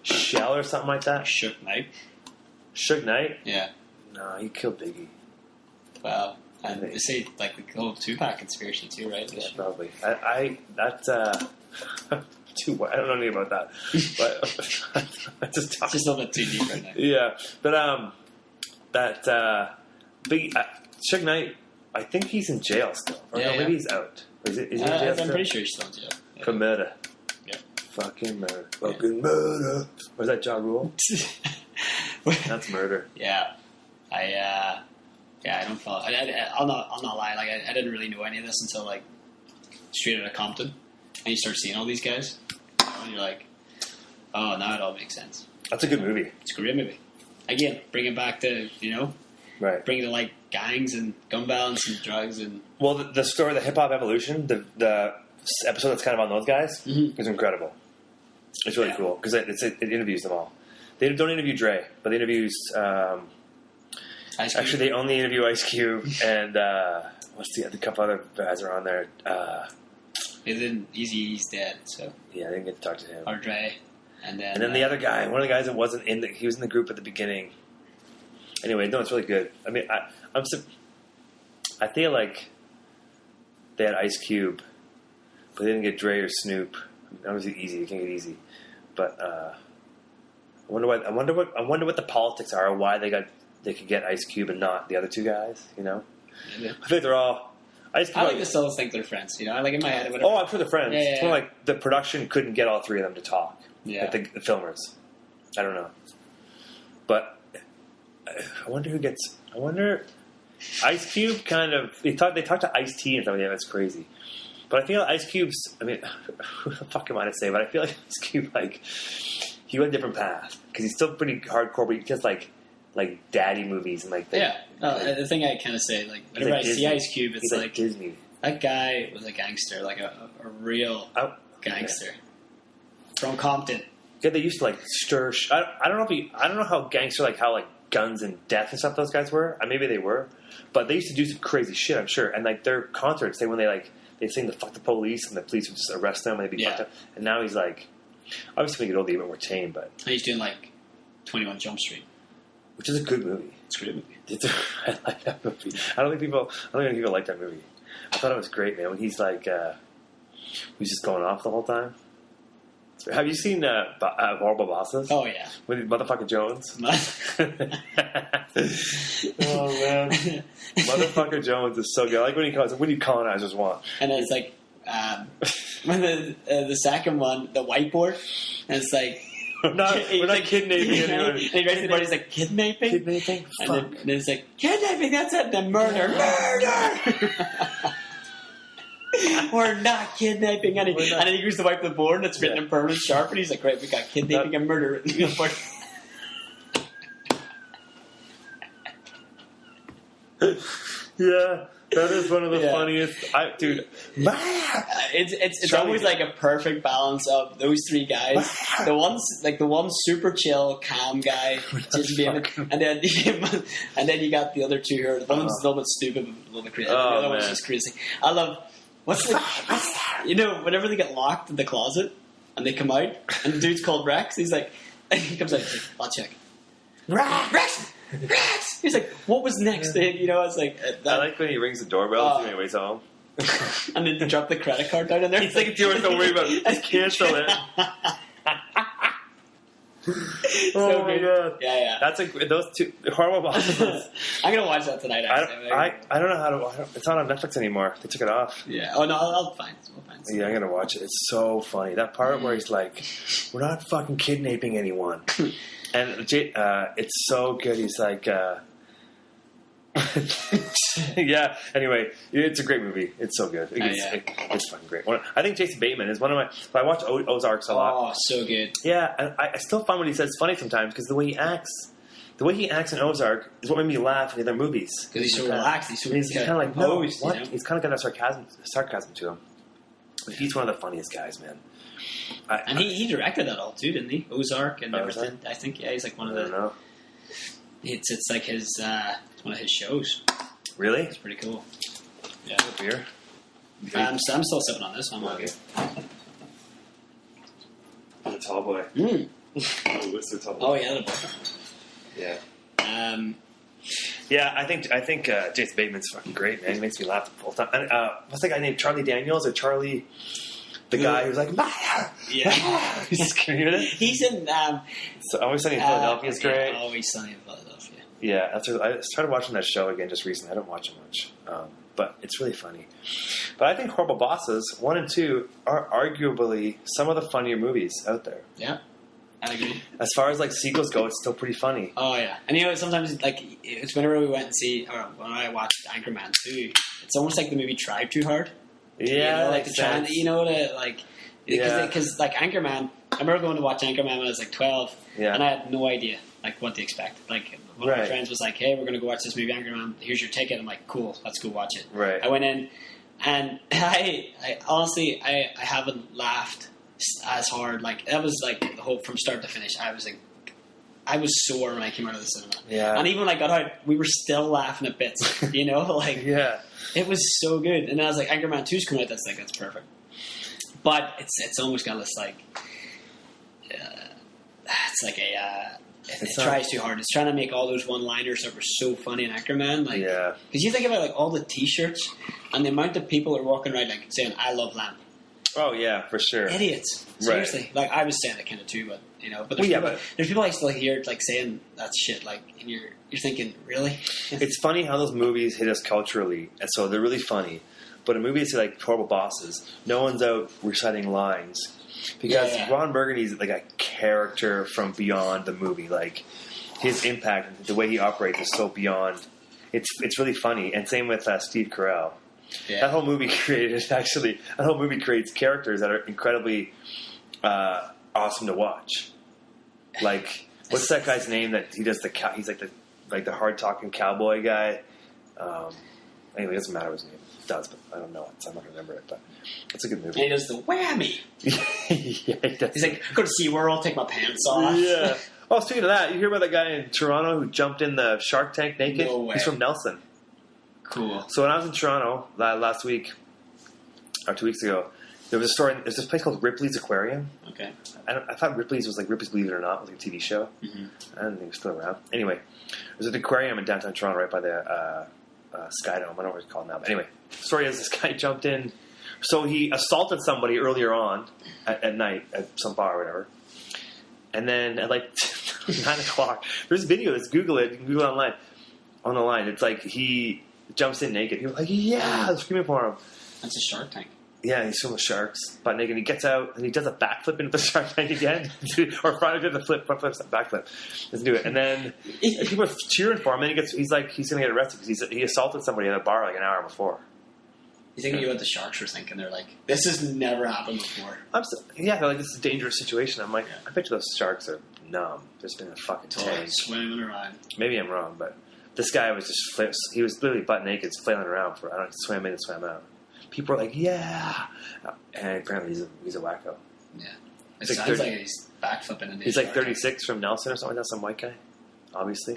Shell or something like that. Suge Knight. Suge Knight? Yeah. No, he killed Biggie. Wow. And they say like the whole Tupac conspiracy too, right? Yeah, probably. That's too. I don't know anything about that, but I just it's just a little bit too deep right now. Yeah, but that Biggie, Suge Knight, I think he's in jail still. Or no, maybe he's out. Is he in jail still? I'm pretty sure he's still in jail. Yeah. For murder. Yeah. Fucking murder. Fucking murder. Was that Ja Rule? That's murder. Yeah. I don't follow. I'll not lie. Like I didn't really know any of this until like straight out of Compton, and you start seeing all these guys, and you're like, oh, now it all makes sense. That's a good movie. It's a great movie. Again, bring it back to right. Bring it to like gangs and gun violence and drugs and. Well, the story, the hip hop evolution, the episode that's kind of on those guys is incredible. It's really cool because it interviews them all. They don't interview Dre, but they interviews. Actually, they only interview Ice Cube and what's the couple other guys are on there. Eazy-E's dead, so yeah, I didn't get to talk to him. Or Dre, and then the other guy, one of the guys that wasn't in he was in the group at the beginning. Anyway, no, it's really good. I mean, I feel like they had Ice Cube, but they didn't get Dre or Snoop. Obviously, Easy, you can't get Easy, but I wonder what the politics are, or why they could get Ice Cube and not the other two guys, Yeah. I think they're all... I like to still think they're friends, I like in my head... Whatever. Oh, I'm sure they're friends. It's more like the production couldn't get all three of them to talk. Yeah. Like the filmers. I don't know. But I wonder who gets... I wonder... Ice Cube kind of... They talked to Ice-T and stuff. Yeah, that's crazy. But I feel like Ice Cube's... I mean, who the fuck am I to say? But I feel like Ice Cube, he went a different path. Because he's still pretty hardcore, but he just like daddy movies and the thing I kind of say, like whenever I see Ice Cube, it's like Disney. That guy was a gangster, like a real gangster from Compton. Yeah, they used to stir. I don't know how gangster how guns and death and stuff those guys were. Maybe they were, but they used to do some crazy shit. I'm sure, and their concerts, when they sing the "fuck the police" and the police would just arrest them and they'd be fucked up. And now he's obviously when you get older, you get more tame, but he's doing 21 Jump Street. Which is a good movie. It's a great movie. I like that movie. I don't think people like that movie. I thought it was great, man. When he's he's just going off the whole time. Have you seen Horrible Bosses? Oh yeah, with Motherfucker Jones. Oh man, Motherfucker Jones is so good. I like when he calls it "What do colonizers want?" And it's when the second one, the whiteboard, and it's we're not kidnapping anyone. And he writes the board, he's like, kidnapping? Kidnapping? And then it's like, kidnapping, that's it. Then murder. We're not kidnapping anyone. And then he goes to wipe the board and it's written in permanent sharp and he's like, great, we got kidnapping and murder written on the board. Yeah, that is one of the funniest. Dude, it's Charlie always like a perfect balance of those three guys. The one super chill, calm guy, just being, and then you got the other two who are one of them's a little bit stupid, a little bit crazy. The other one's just crazy. I love whenever they get locked in the closet and they come out and the dude's called Rex. He's like, he comes out, he's like, I'll check. Rex. He's like, what was next? It's like I like when he rings the doorbell when he waits home. And then drop the credit card down in there. He's like, it's yours, don't worry about it. Just cancel it. Oh my god! Yeah. That's those two horrible bosses. I'm gonna watch that tonight. Actually. I don't know how to. It's not on Netflix anymore. They took it off. Yeah. Oh no, I'll find. Yeah, I'm gonna watch it. It's so funny. That part where he's like, "We're not fucking kidnapping anyone," and it's so good. He's like, yeah. Anyway, it's a great movie. It's so good. It's fucking great. I think Jason Bateman is one of my. I watch Ozarks a lot. Oh, so good. Yeah, and I still find what he says funny sometimes because the way he acts in Ozark is what made me laugh in the other movies. Because he's so relaxed. He's kind of like, no, what? You know? He's kind of got that sarcasm to him. But he's one of the funniest guys, man. And he directed that all too, didn't he? Ozark and everything. I think he's like one of the. I don't know. It's like his one of his shows. Really? It's pretty cool. Yeah. Beer. I'm still sipping on this one. Okay. The tall boy. Mr. Tall boy. Oh yeah, the boy. Yeah. Yeah, I think Jason Bateman's fucking great, man. He makes me laugh the whole time. And, what's that guy named Charlie Daniels or Charlie? The guy who's like, yeah, he's screaming it. He's in. So Always Sunny in Philadelphia is great. Yeah, Always Sunny in Philadelphia. Yeah, I started watching that show again just recently. I don't watch it much, but it's really funny. But I think Horrible Bosses 1 and 2 are arguably some of the funnier movies out there. Yeah. I agree. As far as like sequels go, it's still pretty funny. Oh yeah, and sometimes like it's whenever we went and see, or when I watched Anchorman 2, it's almost like the movie tried too hard. Yeah, like because like Anchorman, I remember going to watch Anchorman when I was like 12, and I had no idea like what to expect. Like one of my friends was like, "Hey, we're going to go watch this movie, Anchorman. Here's your ticket." I'm like, "Cool, let's go watch it." Right. I went in, and I honestly I haven't laughed as hard. Like that was like the whole from start to finish. I was sore when I came out of the cinema. Yeah. And even when I got out, we were still laughing at bits. Like yeah. It was so good. And I was like, Anchorman 2's coming out. That's perfect. But it's almost got this like it's like it tries too hard. It's trying to make all those one-liners that were so funny in Anchorman. Like, because you think about like all the T-shirts and the amount of people are walking around like saying "I love lamp." Oh yeah, for sure. Idiots. Seriously. Right. Like I was saying that kind of too, but but there's people I still hear like saying that shit like, and you're thinking, really? It's funny how those movies hit us culturally, and so they're really funny. But in movies like Horrible Bosses, no one's out reciting lines because Ron Burgundy's like a character from beyond the movie. Like his impact, the way he operates is so beyond. It's really funny, and same with Steve Carell. Yeah. That whole movie creates characters that are incredibly awesome to watch. Like, what's that guy's name that he does he's like the hard talking cowboy guy. Anyway, it doesn't matter what his name is. It does, but I don't know it, so I'm not gonna remember it. But it's a good movie. And he does the whammy. Yeah, he does. He's like, go to SeaWorld, take my pants off. Yeah. Oh, speaking of that, you hear about that guy in Toronto wwho jumped in the Shark Tank naked? No way. He's from Nelson. Cool. So when I was in Toronto last week, or 2 weeks ago, there was a story. There's this place called Ripley's Aquarium. Okay. I thought Ripley's was like Ripley's Believe It or Not, was like a TV show. Mm-hmm. I don't think it was still around. Anyway, there's an aquarium in downtown Toronto right by the Sky Dome. I don't know what it's called now. But anyway, the story is this guy jumped in. So he assaulted somebody earlier on at night at some bar or whatever. And then at like 9 o'clock, there's a video. Let's Google it. You can Google it online. On the line, it's like he jumps in naked. He was like, "Yeah!" screaming for him. That's a Shark Tank. Yeah, he's swimming with sharks, butt naked. He gets out and he does a backflip into the Shark Tank again, or front of the front flip, backflip. Let's do it. And then people are cheering for him. And he's going to get arrested because he assaulted somebody at a bar like an hour before. You think what the sharks were thinking? They're like, "This has never happened before." They're like, "This is a dangerous situation." I'm like, I bet you those sharks are numb. There's been a fucking tank swimming around. Maybe I'm wrong, but This guy was just he was literally butt naked, flailing around for, I don't know, swam in and swam out. People were like, yeah! And apparently he's a wacko. Yeah. It sounds like he's backflipping in the He's like 36 from Nelson or something like that, some white guy, obviously.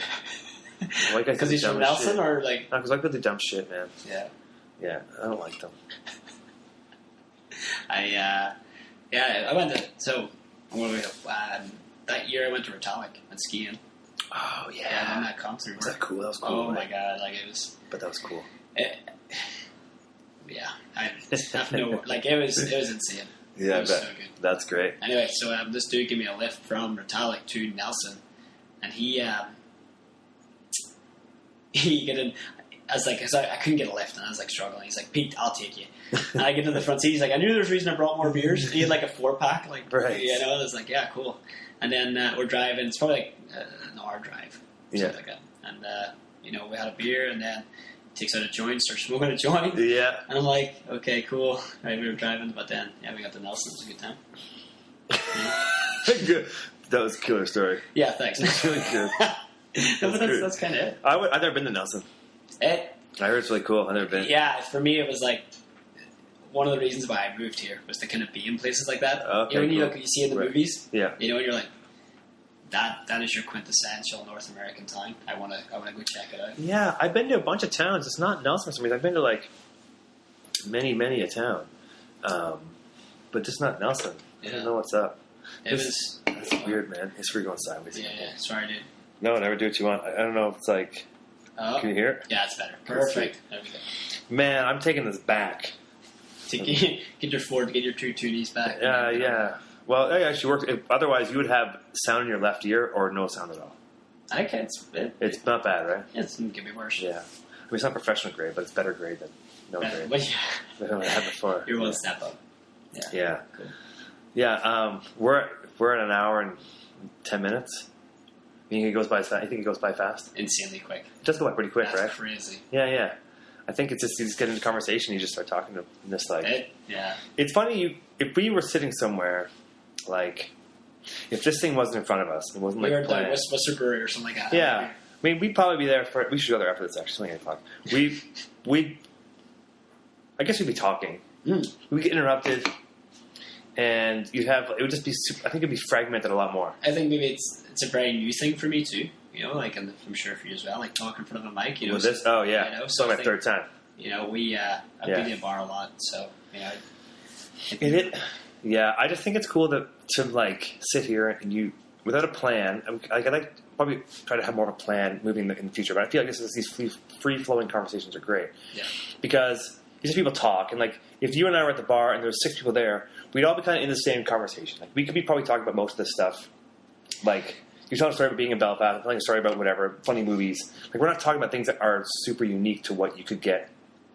White guy because he's from Nelson shit. or like... No, because white people do dumb shit, man. Yeah. Yeah, I don't like them. I went to... So, that year I went to Retallick and skiing. Oh, yeah. Yeah, and that concert. Was that cool? That was cool. Oh, my God. Like, it was... But that was cool. Yeah. I have no... Like, it was insane. Yeah, it was so good. That's great. Anyway, so this dude gave me a lift from Retallick to Nelson, and he get in. I was like, I couldn't get a lift, and I was like struggling. He's like, Pete, I'll take you. And I get to the front seat. He's like, I knew there was a reason I brought more beers. He had like a 4-pack, like right. You know. I was like, yeah, cool. And then we're driving. It's probably like an hour drive, something like that. And you know, we had a beer, and then he takes out a joint, starts smoking a joint. Yeah. And I'm like, okay, cool. Right, we were driving, but then we got to Nelson. It was a good time. Yeah. Good. That was a killer story. Yeah, thanks. That's really good. No, but that's kind of it. I've never been to Nelson. I heard it's really cool. I've never been. Yeah, for me, it was like one of the reasons why I moved here was to kind of be in places like that. Okay, you know, when you cool. look, you see in the movies. Yeah. You know, and you're like, that is your quintessential North American town. I want to go check it out. Yeah, I've been to a bunch of towns. It's not Nelson for some reason. I've been to like many a town, but just not Nelson. Yeah. I don't know what's up. That's weird, man. History going sideways. Yeah. Sorry, dude. No, never do what you want. I don't know if it's like. Oh. Can you hear it? Yeah, it's better. Perfect. There we go. Man, I'm taking this back. Get your Ford, get your two tunis back. Yeah. Well, it actually works. Otherwise, you would have sound in your left ear or no sound at all. I can't. It's not bad, right? It can be worse. Yeah. I mean, it's not professional grade, but it's better grade than no grade. Well, yeah. Than I had before. You're one step up. Yeah. Cool. Yeah. We're at an hour and 10 minutes. You think it goes by? I think it goes by fast. Insanely quick. It does go by pretty quick, That's right? Crazy. Yeah. I think it's just you just get into conversation, you just start talking to this like. It's funny. If we were sitting somewhere, like, if this thing wasn't in front of us, it wasn't like planned. What's Brewery or something like that. Yeah, I mean, we'd probably be there for. We should go there after this. Actually, 8 o'clock. I guess we'd be talking. We'd get interrupted. And it would just be super, I think it'd be fragmented a lot more. I think maybe it's a very new thing for me too. You know, like, and I'm sure for you as well, like talking in front of a mic. You know, with this? Oh yeah, you know, so my third time. You know, I've been in a bar a lot, so you know. Yeah, I just think it's cool to like sit here and you without a plan. I like probably try to have more of a plan moving in the future, but I feel like these free flowing conversations are great. Yeah, because these people talk, and like if you and I were at the bar and there was 6 people there, we'd all be kind of in the same conversation. Like we could be probably talking about most of this stuff. Like you're telling a story about being in Belfast, telling a story about whatever, funny movies. Like we're not talking about things that are super unique to what you could get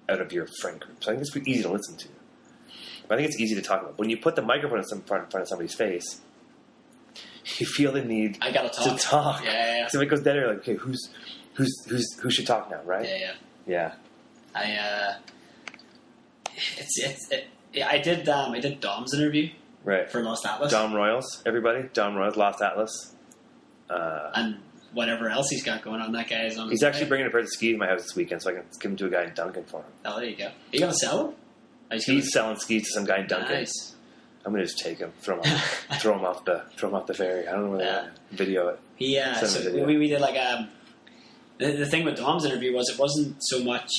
out of your friend group. So I think it's easy to listen to. But I think it's easy to talk about. When you put the microphone in front of somebody's face, you feel the need to talk. Yeah. So if it goes dead, you're like, okay, who should talk now, right? Yeah. I did Dom's interview for Lost Atlas. Dom Royals, everybody. Dom Royals, Lost Atlas. And whatever else he's got going on, that guy is on. He's actually bringing a pair of skis to my house this weekend, so I can give them to a guy in Duncan for him. Oh, there you go. Are you going to sell them? He's selling skis to some guy in Duncan. Nice. I'm going to just take him, throw him off the ferry. I don't know where to video it. We did like the thing with Dom's interview was it wasn't so much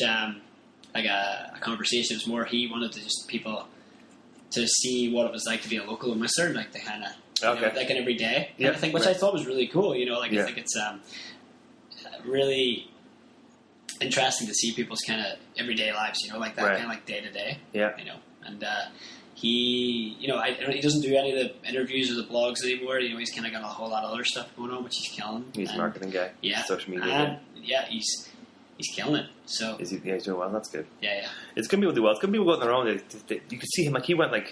like a conversation. It was more he wanted to just people to see what it was like to be a local in Whistler, like the kind of like an everyday kind of thing, which I thought was really cool. You know, like I think it's really interesting to see people's kind of everyday lives. You know, like that kind of like day to day. Yeah, you know, and he, you know, he doesn't do any of the interviews or the blogs anymore. You know, he's kind of got a whole lot of other stuff going on, which he's killing. He's a marketing guy. Yeah, social media. He's killing it. So he's doing well. That's good. Yeah. It's good people do well. It's good people go on their own. You could see him like he went from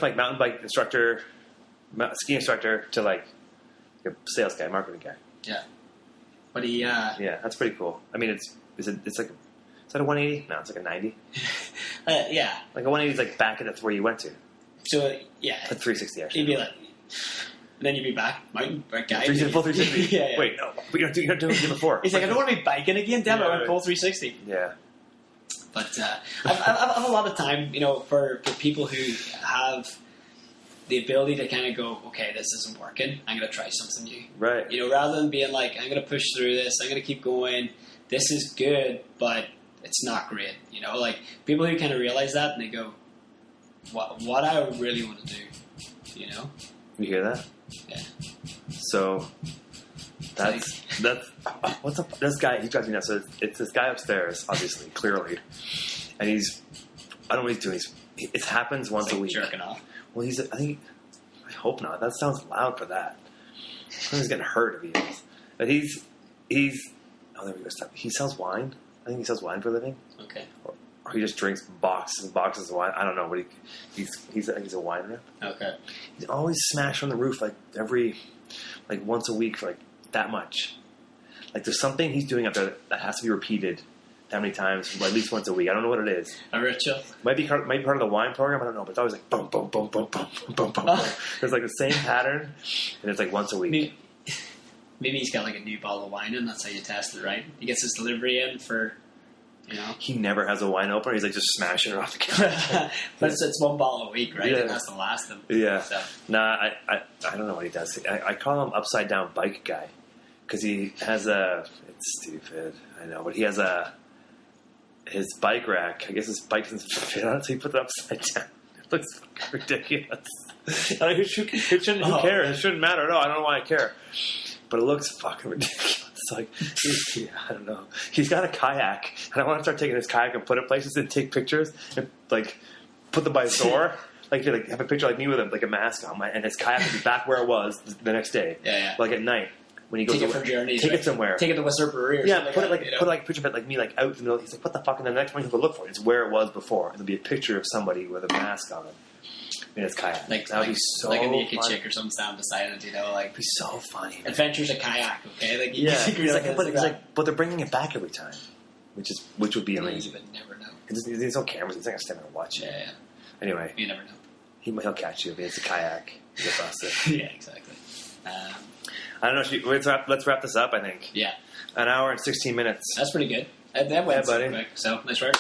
like mountain bike instructor, ski instructor to like a sales guy, marketing guy. Yeah, but he. Yeah, that's pretty cool. I mean, it's like. Is that a 180? No, it's like a 90. Yeah. Like a 180 is like back at where you went to. So, yeah. Like 360, actually. He'd be like, And then you'd be back, mountain bike guy. Full 360. Yeah. Wait, no, you're not doing it before. He's like, I don't want to be biking again. Damn it, I went full 360. Yeah. But I've a lot of time, for people who have the ability to kind of go, okay, this isn't working. I'm going to try something new. Right. Rather than being like, I'm going to push through this. I'm going to keep going. This is good, but it's not great. Like people who kind of realize that and they go, what I really want to do. You hear that? Yeah. So that's what's up? This guy, he drives me nuts. So it's this guy upstairs, obviously, clearly, and I don't know what he's doing. It happens once a week. Jerking off. Well, I hope not. That sounds loud for that. I think he's getting hurt if he is. But he's. Oh, there we go. Stop. He sells wine. I think he sells wine for a living. Okay. Or he just drinks boxes and boxes of wine. I don't know, but he's a wine rep. Okay. He's always smashed on the roof once a week for that much. Like there's something he's doing up there that has to be repeated that many times, at least once a week. I don't know what it is. A ritual. Might be part of the wine program. I don't know, but it's always like boom, boom, boom, boom, boom, boom, boom, boom. It's like the same pattern, and it's like once a week. Maybe he's got like a new bottle of wine, and that's how you test it, right? He gets his delivery in for. He never has a wine opener. He's like just smashing it off the counter. But it's one bottle a week, right? Yeah. It has to last him. Yeah. So. Nah, I don't know what he does. I call him upside down bike guy because he has it's stupid, I know, but he has his bike rack. I guess his bike doesn't fit on it, so he puts it upside down. It looks fucking ridiculous. Who cares? It shouldn't matter. No, I don't know why I care. But it looks fucking ridiculous. Like, I don't know. He's got a kayak, and I want to start taking his kayak and put it places and take pictures and put them by his door. Have a picture like me with a mask on, and his kayak will be back where it was the next day. Yeah. Like at night when he goes take it for journeys. Take it somewhere. Take it to Whistler Brewery. Or something put a picture of it me out in the middle. He's like, what the fuck? And then the next one he'll go look for it. It's where it was before. And there'll be a picture of somebody with a mask on it. In his kayak. That would be so like a naked funny. chick or something down beside it, It'd be so funny. Man. Adventures a kayak, okay? But they're bringing it back every time, which would be amazing. You would never know. There's no cameras. He's not gonna stand there and watch it. Yeah. Anyway, You never know. He'll catch you if it's a kayak. He'll bust it. Yeah, exactly. I don't know. Let's wrap this up. I think. Yeah. An hour and 16 minutes. That's pretty good. That went buddy. quick. So nice work.